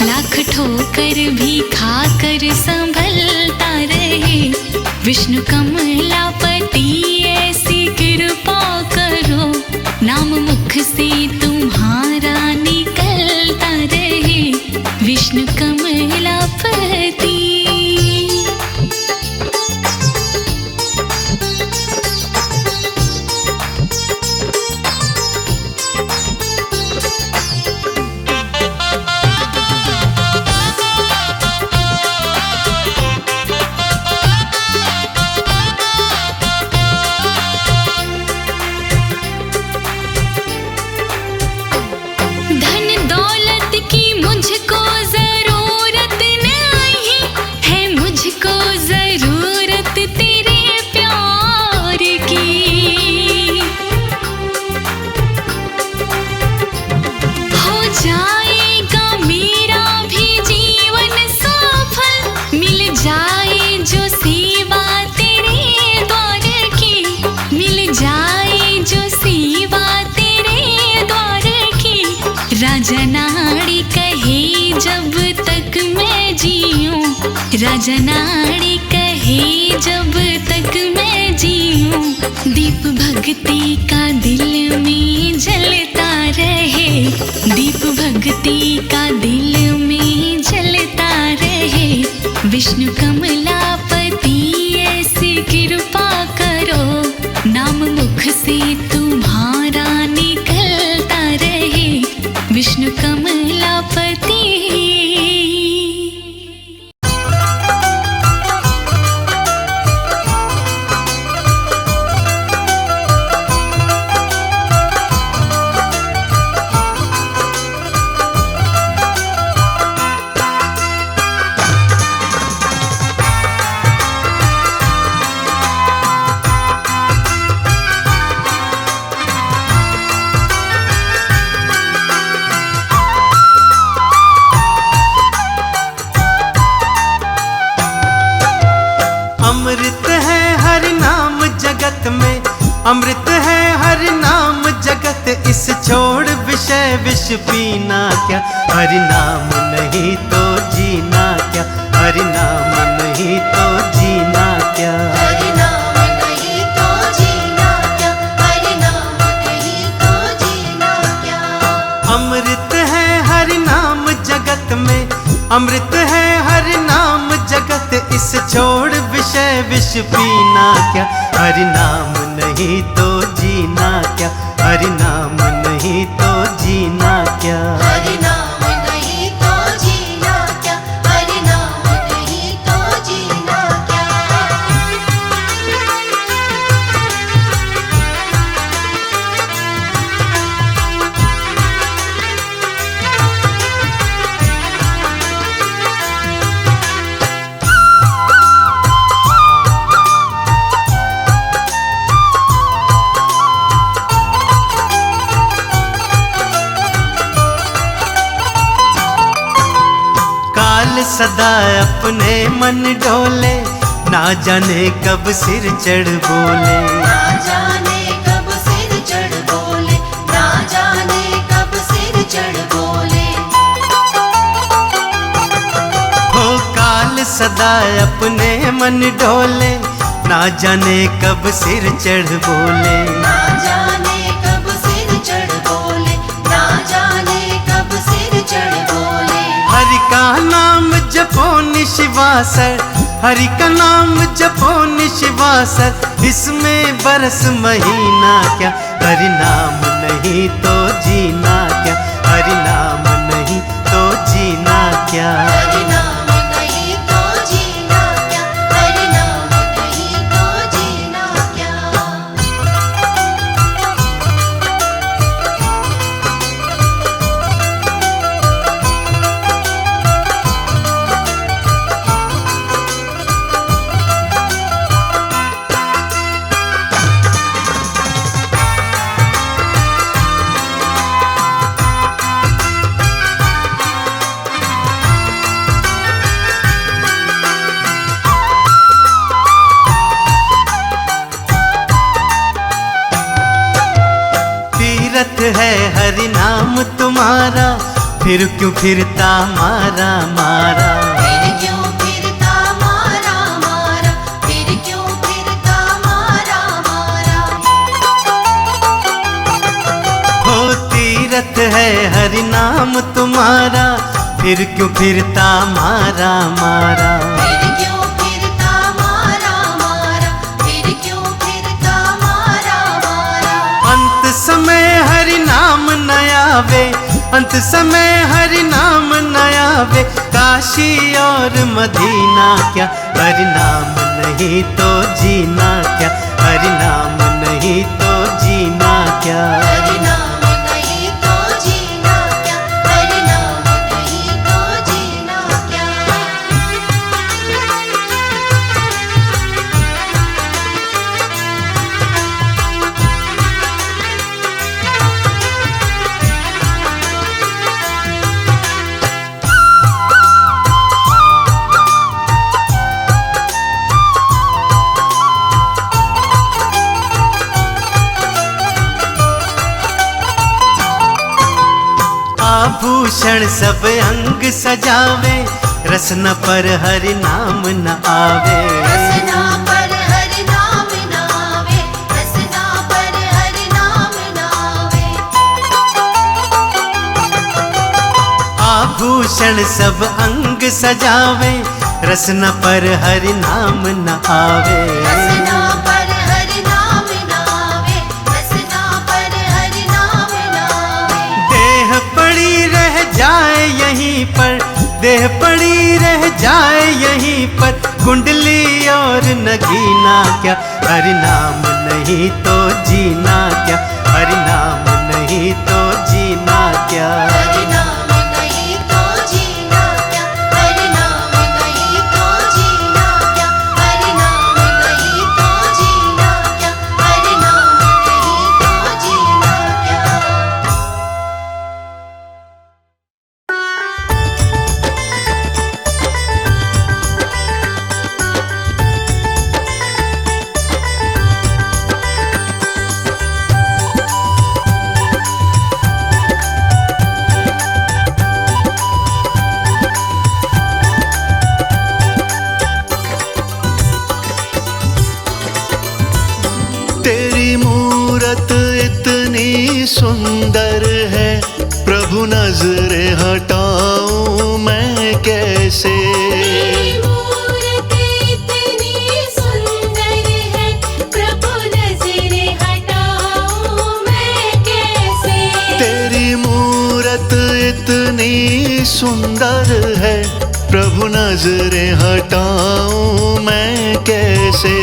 लाख ठोकर भी खाकर संभलता रहे। विष्णु कमलापति ऐसी कृपा करो, नाम मुख से तुम्हारा निकलता रहे। विष्णु कमलापति। धन दौलत की मुझको जरूरत नहीं है, मुझको जरूरत तेरे प्यार की। हो जाएगा मेरा भी जीवन सफल, मिल जाए जो सेवा तेरे द्वार की, मिल जाए जो सेवा तेरे द्वार की। राजा नाड़ी कहे जब तक मैं जीऊं, राजा नाड़ी कहे जब तक मैं जीऊं। दीप भक्ति का दिल में जलता रहे, दीप भक्ति का दिल में जलता रहे। विष्णु कमलापति ऐसी कृपा करो, नाम मुख से तुम्हारा निकलता रहे। विष्णु कमलापति। पीना क्या, हरि नाम नहीं तो जीना क्या, हरि नाम नहीं तो जीना क्या। हरि नाम नहीं तो जीना क्या, हरि नाम नहीं तो जीना क्या। अमृत है हरि नाम जगत में, अमृत है हरि नाम जगत, इस छोड़ विषय विष पीना क्या, हरि नाम नहीं तो जीना क्या, हरि नाम नहीं तो जीना क्या। हरि नाम नहीं तो जीना क्या, हरि नाम नहीं तो जीना क्या। काल सदा अपने मन डोले, ना जाने कब सिर चढ़ बोले। ना जाने कब सिर चढ़ बोले, ना जाने कब सिर चढ़ बोले। हो काल सदा अपने मन डोले, ना जाने कब सिर चढ़ बोले। ना जाने कब सिर चढ़ बोले, ना जाने कब सिर चढ़ बोले। हरि का नाम जपो निशिवासर, हरि का नाम जपो निशिवासर, इसमें बरस महीना क्या, हरि नाम नहीं तो जीना क्या, हरि नाम नहीं तो जीना क्या। हरि नाम नहीं तो जीना क्या, हरि नाम नहीं तो जीना क्या। तीरथ है हरि नाम तुम्हारा, फिर क्यों फिरता मारा मारा। फिर क्यों फिरता मारा मारा, फिर क्यों फिरता मारा मारा। हो तीरथ है हरि नाम तुम्हारा, फिर क्यों फिरता मारा मारा। फिर क्यों फिरता मारा मारा, फिर क्यों फिरता मारा मारा। अंत समय हरि नाम न आवे, अंत समय हरि नाम न आवे, काशी और मदीना क्या, हरि नाम नहीं तो जीना क्या, हरि नाम नहीं तो जीना क्या। हरि नाम नहीं तो जीना क्या, हरि नाम नहीं तो जीना क्या। आभूषण सब अंग सजावे, रसना पर हरि नाम न आवे। रसना पर हरि नाम न आवे, रसना पर हरि नाम न आवे। आभूषण सब अंग सजावे, रसना पर हरि नाम न आवे। रसना पर हरि नाम न आवे, रसना पर हरि नाम न आवे। देह पड़ी रह जाए यहीं पर, देह पड़ी रह जाए यहीं पर, कुंडली और नगीना क्या, हरि नाम नहीं तो जीना क्या, हरि नाम नहीं तो जीना क्या। हरि नाम नहीं तो जीना क्या, हरि नाम नहीं तो जीना क्या, हरि नाम नहीं तो जीना क्या, हरि नाम नहीं तो जीना क्या। कैसे। तेरी मूरत इतनी सुंदर है, प्रभु नजरें हटाऊं मैं कैसे। तेरी मूरत इतनी सुंदर है, प्रभु नजरें हटाऊं मैं कैसे।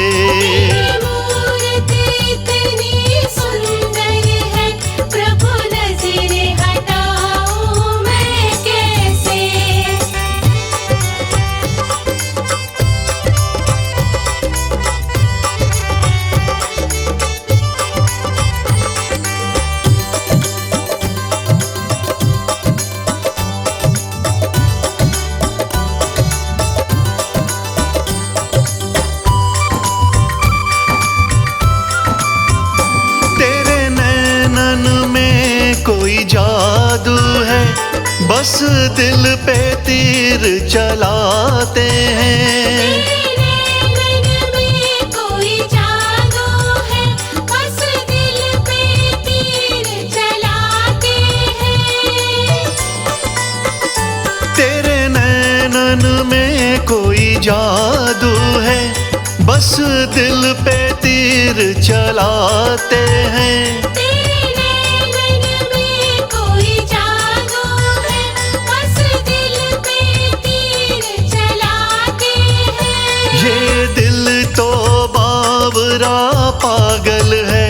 तेरी मूरत इतनी सुंदर है, प्रभु नजरें हटाऊं मैं कैसे। तेरे नैनन में कोई जादू है, बस दिल पे तीर चलाते हैं। तेरे नैन में कोई जादू है, बस दिल पे तीर चलाते हैं। तेरे नैनन में कोई जादू है, बस दिल पे तीर चलाते हैं। तेरे नैन में कोई जादू है, बस दिल पे तीर चलाते हैं। ये दिल तो बावरा पागल है,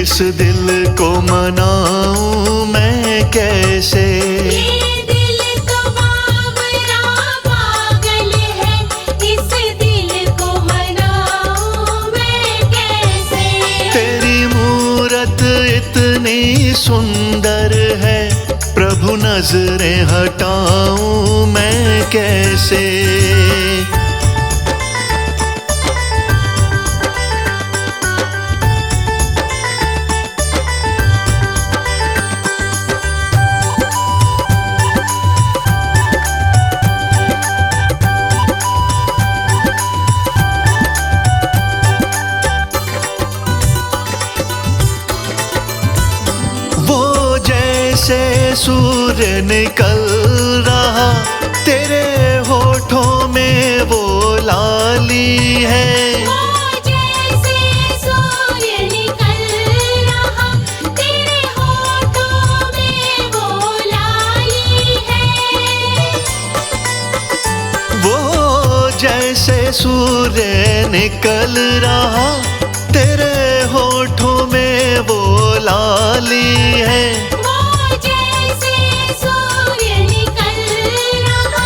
इस दिल को मनाऊं मैं कैसे। ये दिल तो बावरा पागल है, इस दिल को मनाऊं मैं कैसे। तेरी मूरत इतनी सुंदर है, प्रभु नजरें हटाऊं मैं कैसे। वो जैसे सूर्य निकल रहा, तेरे होठों में वो लाली है। वो जैसे सूर्य निकल रहा, तेरे होठों में वो लाली है। वो जैसे सूर्य निकल रहा, तेरे होठों में वो लाली है। वो जैसे सूर्य निकल रहा,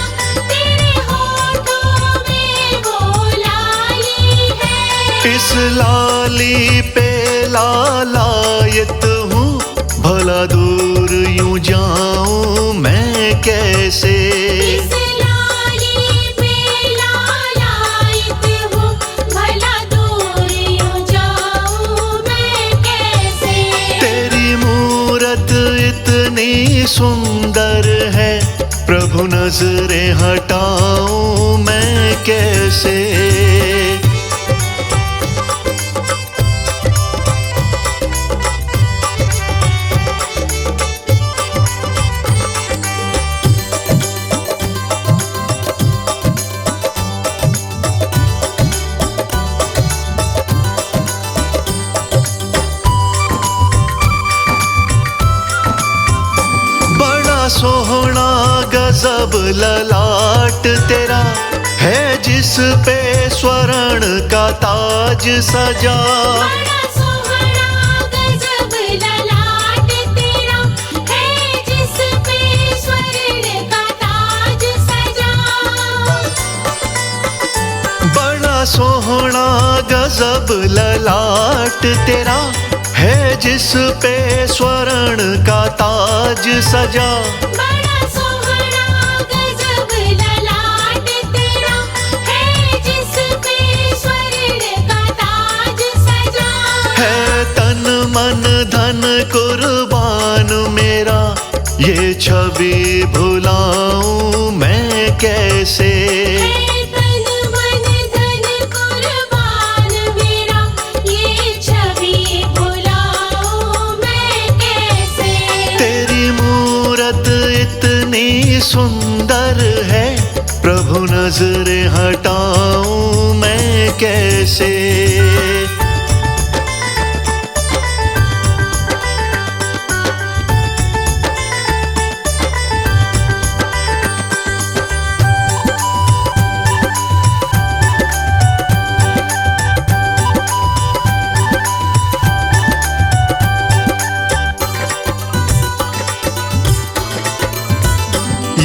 तेरे होठों में वो लाली है। इस लाली पे लालायत हूँ, भला दूर यूं जाऊं मैं कैसे। इस लाली पे लालायत हूँ, भला दूर यूं जाऊं मैं कैसे। तेरी मूरत इतनी सुंदर है, प्रभु नजरें हटाऊं मैं कैसे। बड़ा सोहना गजब ललाट तेरा है, जिस पे स्वर्ण का ताज सजा। बड़ा सोहना गजब ललाट तेरा है, जिस पे स्वर्ण का ताज सजा। बड़ा सोहना गजब ललाट तेरा है, जिस पे स्वर्ण का ताज सजा। बड़ा सोहना गजब ललाट तेरा है, जिस पे स्वर्ण का ताज सजा। है तन मन धन कुर्बान मेरा, ये छवि भुलाऊं मैं कैसे। है तन मन धन कुर्बान मेरा, ये छवि भुलाऊं मैं कैसे। तेरी मूरत इतनी सुंदर है, प्रभु नजरें हटाऊं मैं कैसे।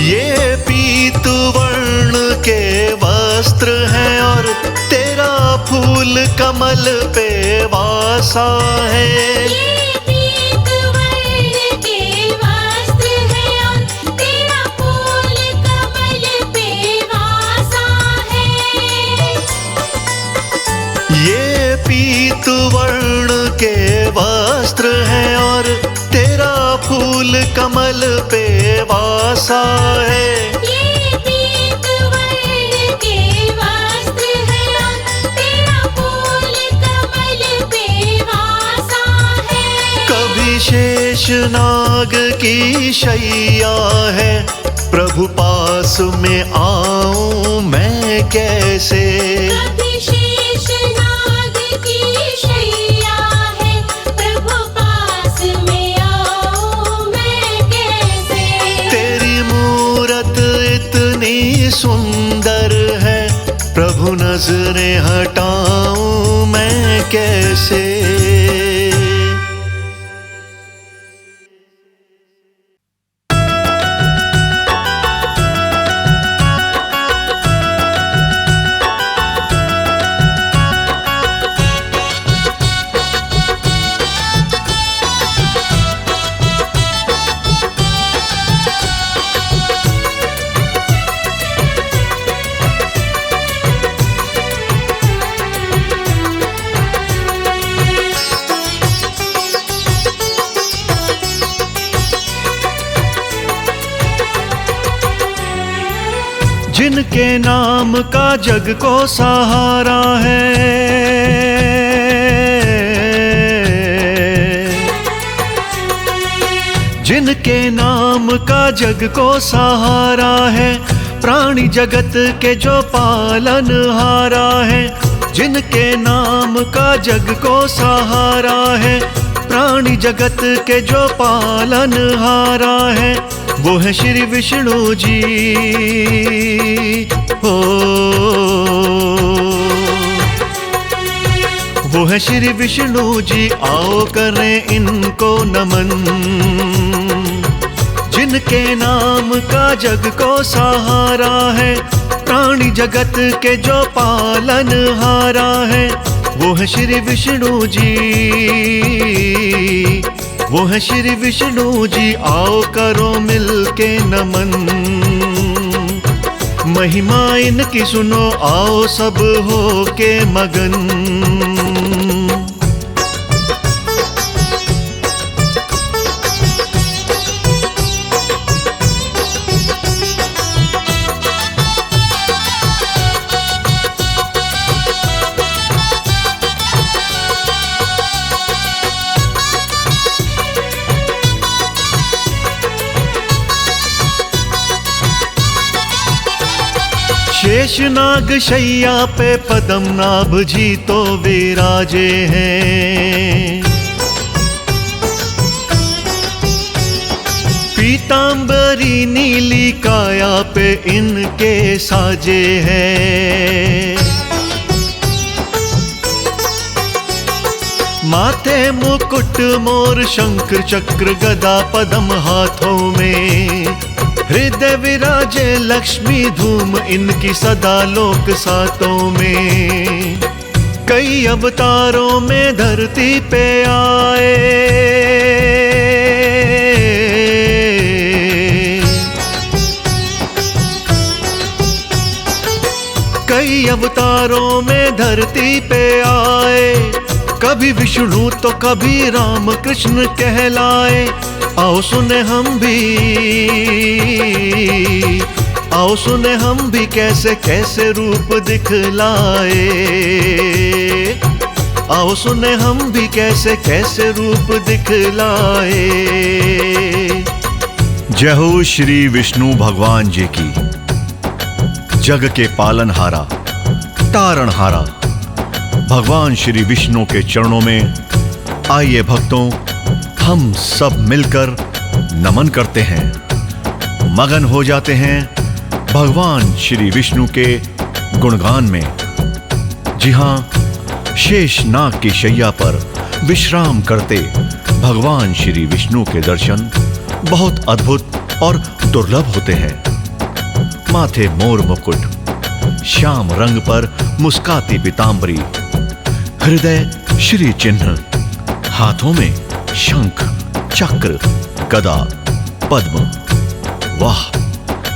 ये पीत वर्ण के वस्त्र हैं और तेरा फूल कमल पे वासा है। ये पीत वर्ण के वस्त्र है और तेरा फूल कमल पे वासा है। ये पीत वर्ण के वस्त्र हैं और तेरा फूल कमल पे वासा है। ये पीत वर्ण के वस्त्र है और तेरा फूल कमल पे वासा है। कभी शेषनाग की शैया है, प्रभु पास में आऊं मैं कैसे। कभी शेषनाग की शैया है, प्रभु पास में आओ मैं कैसे। तेरी मूरत इतनी सुंदर है, प्रभु नजरें हटाऊं मैं कैसे। जिनके नाम का जग को सहारा है, जिनके नाम का जग को सहारा है, प्राणी जगत के जो पालन हारा है। जिनके नाम का जग को सहारा है, प्राणी जगत के जो पालन हारा है, वो है श्री विष्णु जी। हो वो है श्री विष्णु जी, आओ करें इनको नमन। जिनके नाम का जग को सहारा है, प्राणी जगत के जो पालन हारा है, वो है श्री विष्णु जी। वो है श्री विष्णु जी, आओ करो मिलके नमन। महिमा इनकी सुनो, आओ सब हो के मगन। शेषनाग शैया पे पद्मनाभ जी तो विराजे हैं। पीतांबरी नीली काया पे इनके साजे हैं। माथे मुकुट मोर शंख चक्र गदा पद्म हाथों में, हृदय विराजे लक्ष्मी धूम इनकी सदा लोक सातों में। कई अवतारों में धरती पे आए, कई अवतारों में धरती पे आए। कभी विष्णु तो कभी राम कृष्ण कहलाए। आओ सुने हम भी, आओ सुने हम भी कैसे कैसे रूप दिखलाए। आओ सुने हम भी कैसे कैसे रूप दिखलाए। जय हो श्री विष्णु भगवान जी की। जग के पालनहारा, तारणहारा भगवान श्री विष्णु के चरणों में आइए भक्तों, हम सब मिलकर नमन करते हैं, मगन हो जाते हैं भगवान श्री विष्णु के गुणगान में। जी हां, शेषनाग की शैया पर विश्राम करते भगवान श्री विष्णु के दर्शन बहुत अद्भुत और दुर्लभ होते हैं। माथे मोर मुकुट, श्याम रंग पर मुस्काती पीतांबरी, हृदय श्री चिन्ह, हाथों में शंख, चक्र, गदा, पद्म। वाह,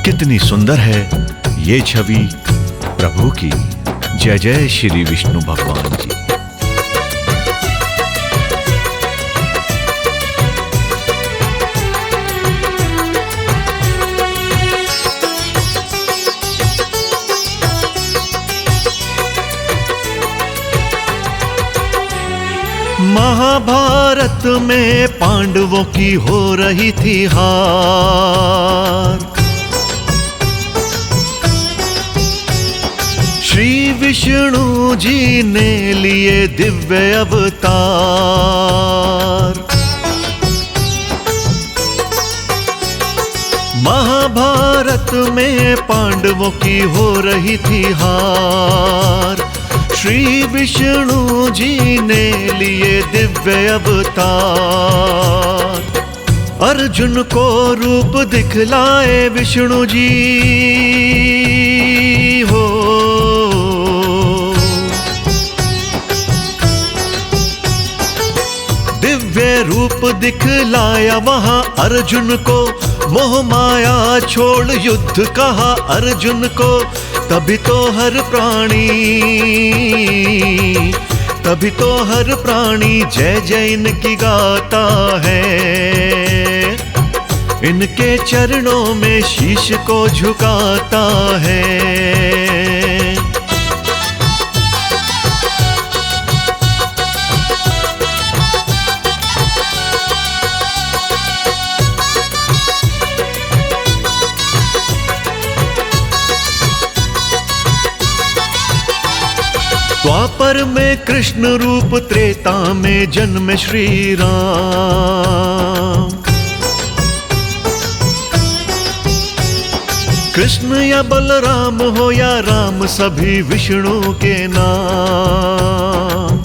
कितनी सुंदर है ये छवि प्रभु की। जय जय श्री विष्णु भगवान जी। महाभारत में पांडवों की हो रही थी हार। श्री विष्णु जी ने लिए दिव्य अवतार। महाभारत में पांडवों की हो रही थी हार। श्री विष्णु जी ने लिए दिव्य अवतार। अर्जुन को रूप दिखलाए विष्णु जी हो। दिव्य रूप दिखलाया वहां अर्जुन को, मोह माया छोड़ युद्ध कहा अर्जुन को। तभी तो हर प्राणी जय जय इनकी गाता है। इनके चरणों में शीश को झुकाता है। द्वापर में कृष्ण रूप, त्रेता में जन्म श्री राम। कृष्ण या बलराम हो या राम, सभी विष्णु के नाम।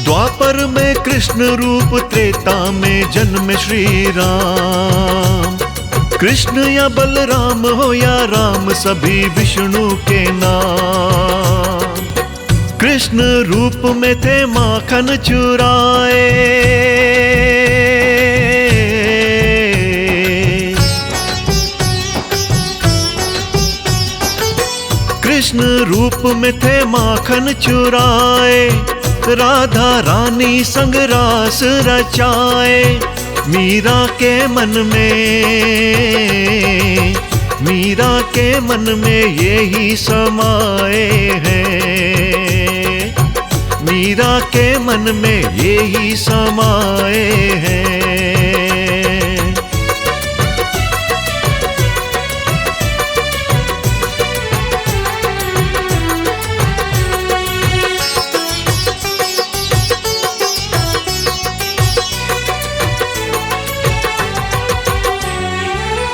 द्वापर में कृष्ण रूप, त्रेता में जन्म श्री राम। कृष्ण या बलराम हो या राम, सभी विष्णु के नाम। कृष्ण रूप में थे माखन चुराए। कृष्ण रूप में थे माखन चुराए। राधा रानी संग रास रचाए। मीरा के मन में यही समाए हैं। मीरा के मन में यही समाए हैं।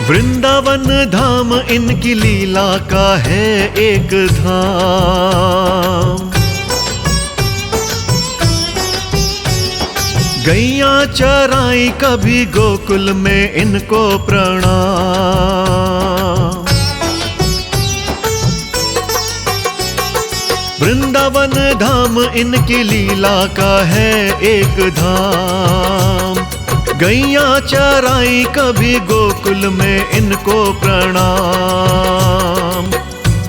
वृंदावन धाम इनकी लीला का है एक धाम। गैया चराई कभी गोकुल में इनको प्रणाम। वृंदावन धाम इनकी लीला का है एक धाम। गैया चराई कभी गोकुल में इनको प्रणाम।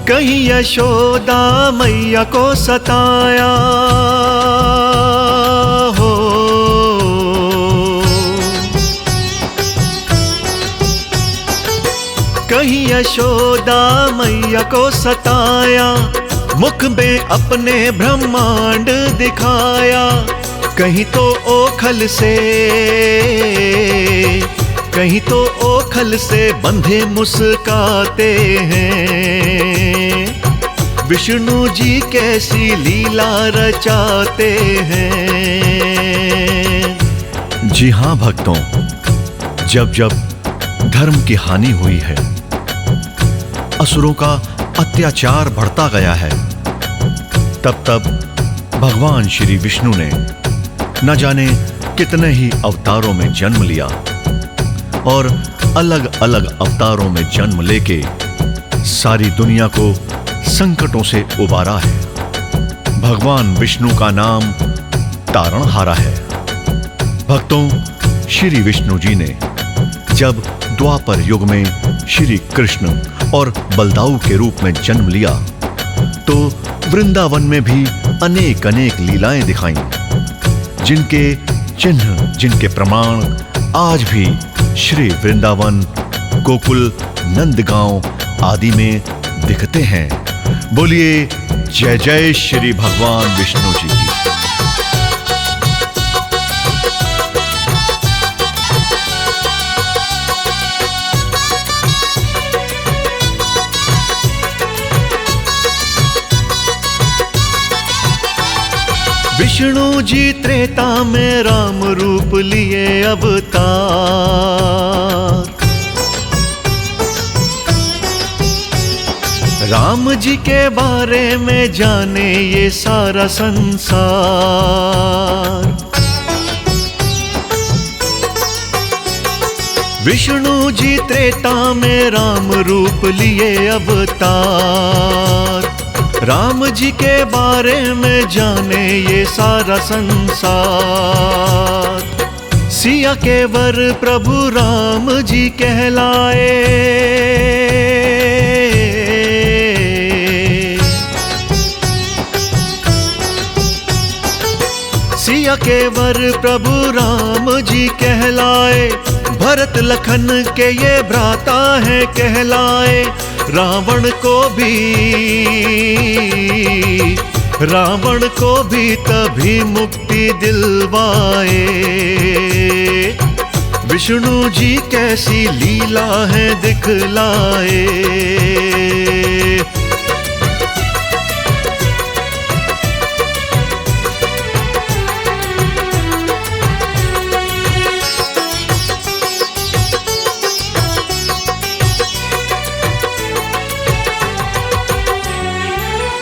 कहीं यशोदा मैया को सताया हो। कहीं यशोदा मैया को सताया। मुख में अपने ब्रह्मांड दिखाया। कहीं तो ओखल खल से बंधे मुस्काते हैं। विष्णु जी कैसी लीला रचाते हैं। जी हाँ भक्तों, जब जब धर्म की हानि हुई है, असुरों का अत्याचार बढ़ता गया है, तब तब भगवान श्री विष्णु ने न जाने कितने ही अवतारों में जन्म लिया और अलग अलग अवतारों में जन्म लेके सारी दुनिया को संकटों से उबारा है। भगवान विष्णु का नाम तारणहारा है। भक्तों, श्री विष्णु जी ने जब द्वापर युग में श्री कृष्ण और बलदाऊ के रूप में जन्म लिया तो वृंदावन में भी अनेक अनेक लीलाएं दिखाईं, जिनके चिन्ह, जिनके प्रमाण आज भी श्री वृंदावन, गोकुल, नंदगांव आदि में दिखते हैं। बोलिए जय जय श्री भगवान विष्णु जी की। विष्णु जी त्रेता में राम रूप लिए अवतार। राम जी के बारे में जाने ये सारा संसार। विष्णु जी त्रेता में राम रूप लिए अवतार। राम जी के बारे में जाने ये सारा संसार। सिया के वर प्रभु राम जी कहलाए। सिया के वर प्रभु राम जी कहलाए। भरत लखन के ये भ्राता है कहलाए। रावण को भी तभी मुक्ति दिलवाए। विष्णु जी कैसी लीला है दिखलाए।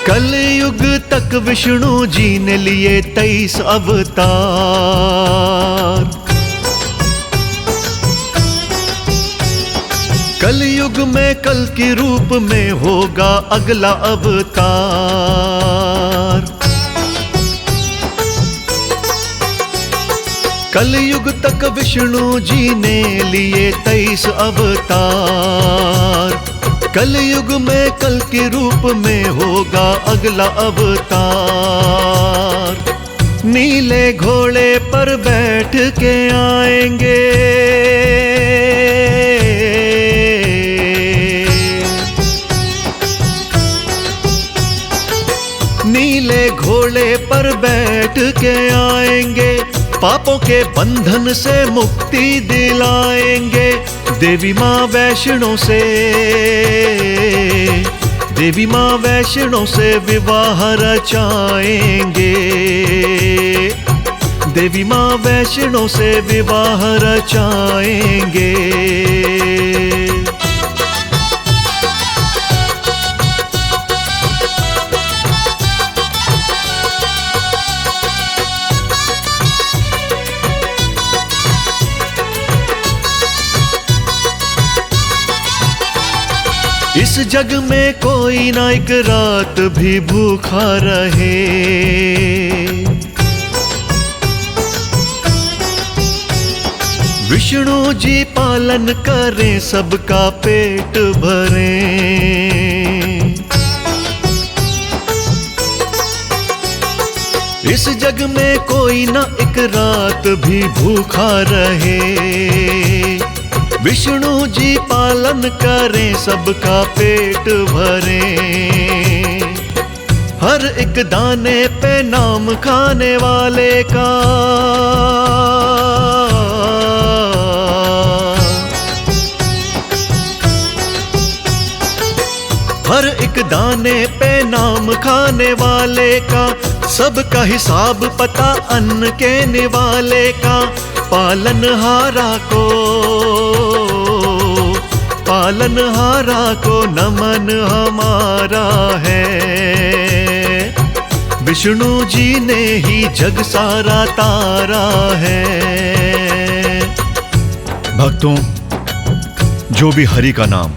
कलयुग तक विष्णु जी ने लिए 23 अवतार। कलयुग में कल के रूप में होगा अगला अवतार। कलयुग तक विष्णु जी ने लिए 23 अवतार। कलयुग में कल के रूप में होगा अगला अवतार। नीले घोड़े पर बैठ के आएंगे। नीले घोड़े पर बैठ के आएंगे। पापों के बंधन से मुक्ति दिलाएंगे। देवी माँ वैष्णो से विवाह रचाएंगे। देवी माँ वैष्णो से विवाह रचाएंगे। इस जग में कोई ना एक रात भी भूखा रहे। विष्णु जी पालन करें, सबका पेट भरें। इस जग में कोई ना एक रात भी भूखा रहे। विष्णु जी पालन करें, सबका पेट भरें। हर एक दाने पे नाम खाने वाले का हर एक दाने पे नाम खाने वाले का, सबका हिसाब पता अन्न के निवाले का। पालनहारा को नमन हमारा है। विष्णु जी ने ही जग सारा तारा है। भक्तों, जो भी हरि का नाम,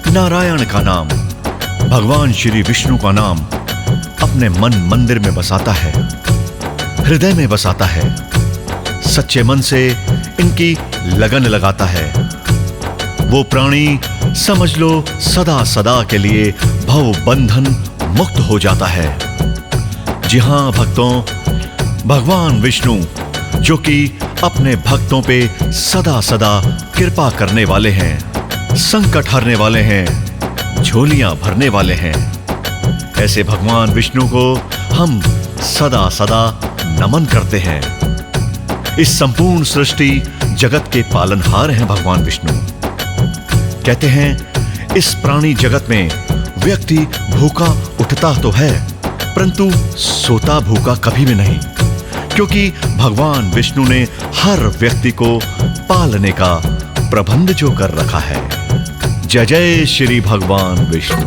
नारायण का नाम, भगवान श्री विष्णु का नाम अपने मन मंदिर में बसाता है, हृदय में बसाता है, सच्चे मन से इनकी लगन लगाता है, वो प्राणी समझ लो सदा सदा के लिए भव बंधन मुक्त हो जाता है। जी हां भक्तों, भगवान विष्णु जो कि अपने भक्तों पे सदा सदा कृपा करने वाले हैं, संकट हरने वाले हैं, झोलियां भरने वाले हैं, ऐसे भगवान विष्णु को हम सदा सदा नमन करते हैं। इस संपूर्ण सृष्टि जगत के पालनहार हैं भगवान विष्णु। कहते हैं इस प्राणी जगत में व्यक्ति भूखा उठता तो है, परंतु सोता भूखा कभी भी नहीं, क्योंकि भगवान विष्णु ने हर व्यक्ति को पालने का प्रबंध जो कर रखा है। जय जय श्री भगवान विष्णु।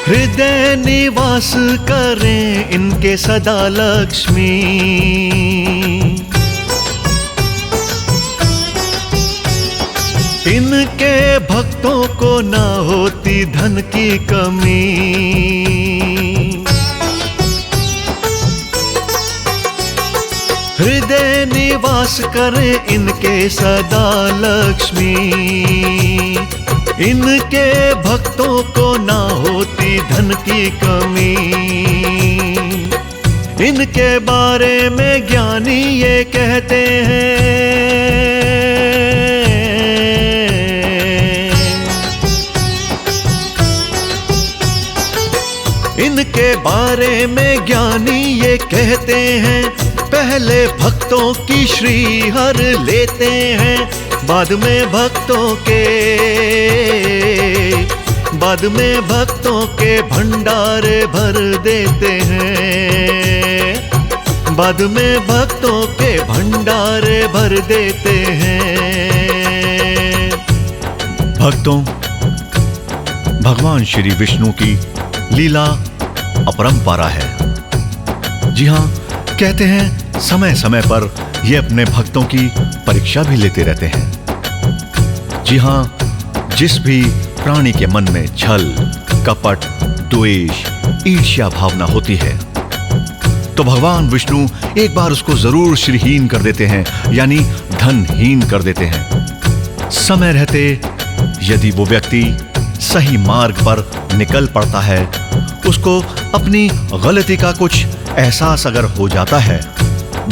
हृदय निवास करें इनके सदा लक्ष्मी, इनके भक्तों को ना होती धन की कमी। हृदय निवास करें इनके सदा लक्ष्मी, इनके भक्तों को ना होती धन की कमी। इनके बारे में ज्ञानी ये कहते हैं, इनके बारे में ज्ञानी ये कहते हैं, पहले भक्तों की श्री हर लेते हैं, बाद में भक्तों के भंडारे भर देते हैं, बाद में भक्तों के भंडारे भर देते हैं। भक्तों, भगवान श्री विष्णु की लीला अपरंपारा है। जी हां, कहते हैं समय समय पर ये अपने भक्तों की परीक्षा भी लेते रहते हैं। जी हां, जिस भी प्राणी के मन में छल, कपट, द्वेष, ईर्ष्या भावना होती है, तो भगवान विष्णु एक बार उसको जरूर श्रीहीन कर देते हैं, यानी धनहीन कर देते हैं। समय रहते यदि वो व्यक्ति सही मार्ग पर निकल पड़ता है, उसको अपनी गलती का कुछ एहसास अगर हो जाता है,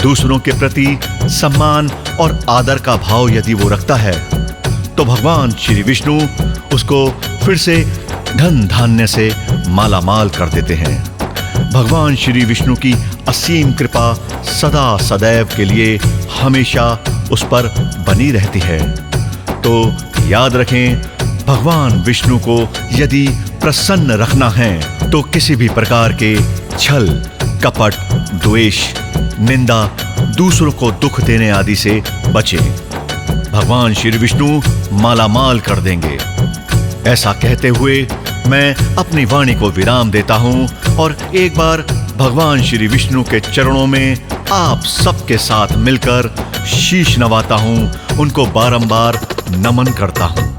दूसरों के प्रति सम्मान और आदर का भाव यदि वो रखता है, तो भगवान श्री विष्णु उसको फिर से धन धान्य से माला माल कर देते हैं। भगवान श्री विष्णु की असीम कृपा सदा सदैव के लिए हमेशा उस पर बनी रहती है। तो याद रखें, भगवान विष्णु को यदि प्रसन्न रखना है तो किसी भी प्रकार के छल, कपट, द्वेष, निंदा, दूसरों को दुख देने आदि से बचें। भगवान श्री विष्णु मालामाल कर देंगे। ऐसा कहते हुए मैं अपनी वाणी को विराम देता हूं और एक बार भगवान श्री विष्णु के चरणों में आप सबके साथ मिलकर शीश नवाता हूं, उनको बारंबार नमन करता हूं।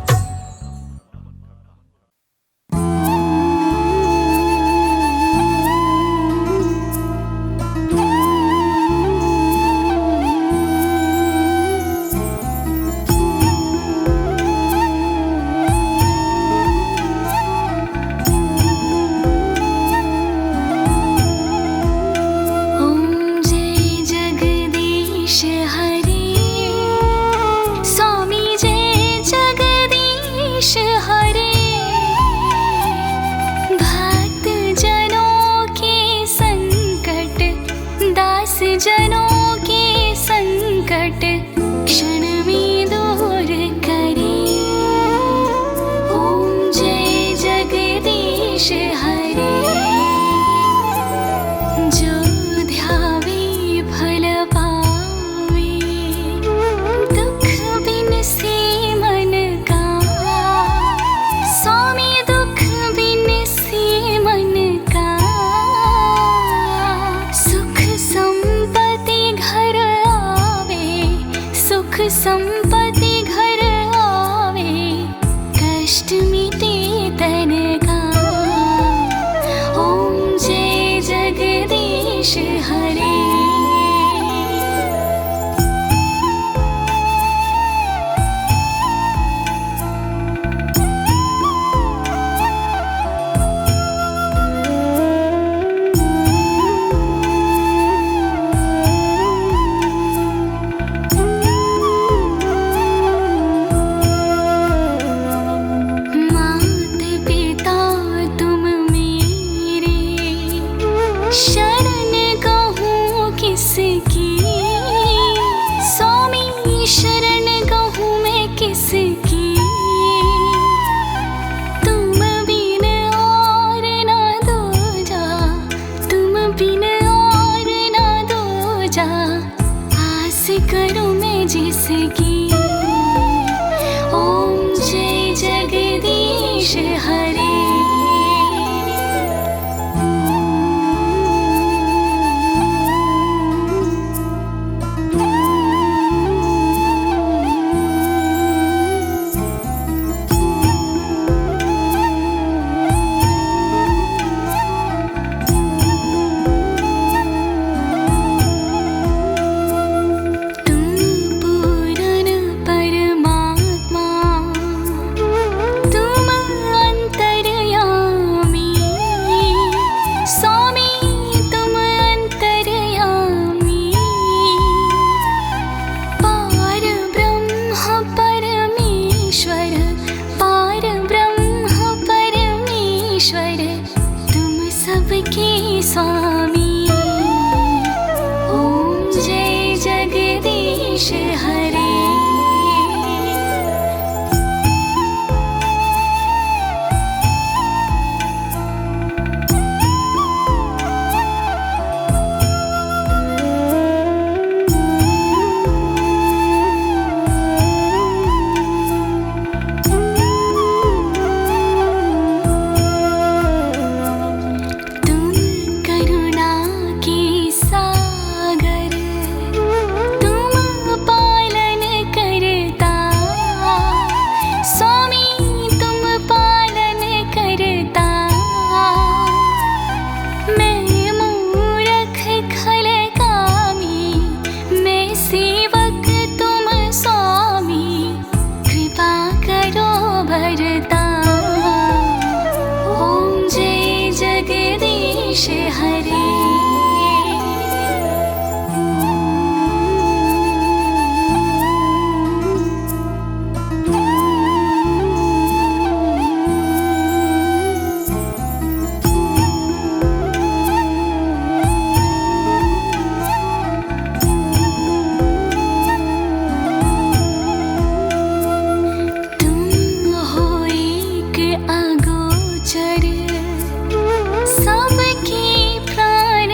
स्वामी जय जगदीश। हरे। जो ध्यावे फल पावे, दुख बिन से मन का। स्वामी दुख बिन से मन का। सुख संपत्ति घर आवे, सुख संपत्ति घर आवे, कष्ट मिटे तन का। ओम जय जगदीश हरे। मात पिता तुम मेरे, शरण कहूँ किसकी। स्वामी शरण कहूँ मैं किसकी। तुम बिन और ना दूजा, तुम बिन और ना दूजा, आस करूँ मैं जिसकी। ओम जय जगदीश हरे। तुम पूर्ण परमात्मा, तुम अंतर्यामी। स्वामी तुम अंतर्यामी। पार ब्रह्म परमेश्वर, पार ब्रह्म परमेश्वर, तुम सबके स्वामी। ओम जय जगदीश हरे। तुम करुणा के सागर, तुम पालन करता। स्वामी तुम पालन करता। मैं मूरख खल कामी, मैं सेवक तुम स्वामी, कृपा करो भरता। ओम जय जगदीश हरे। तुम हो एक अगोचर, सबके प्राण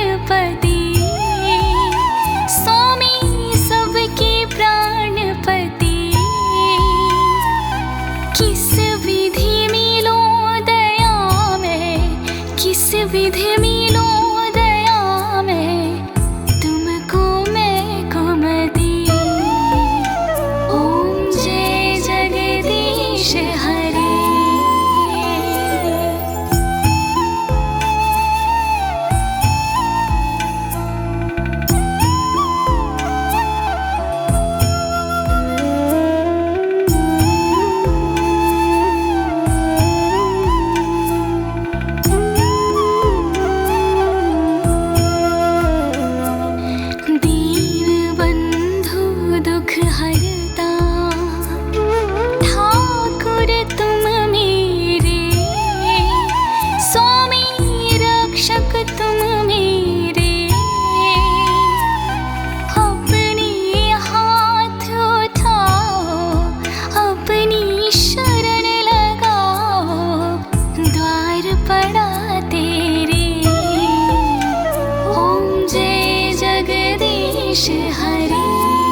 जय जगदीश हरि।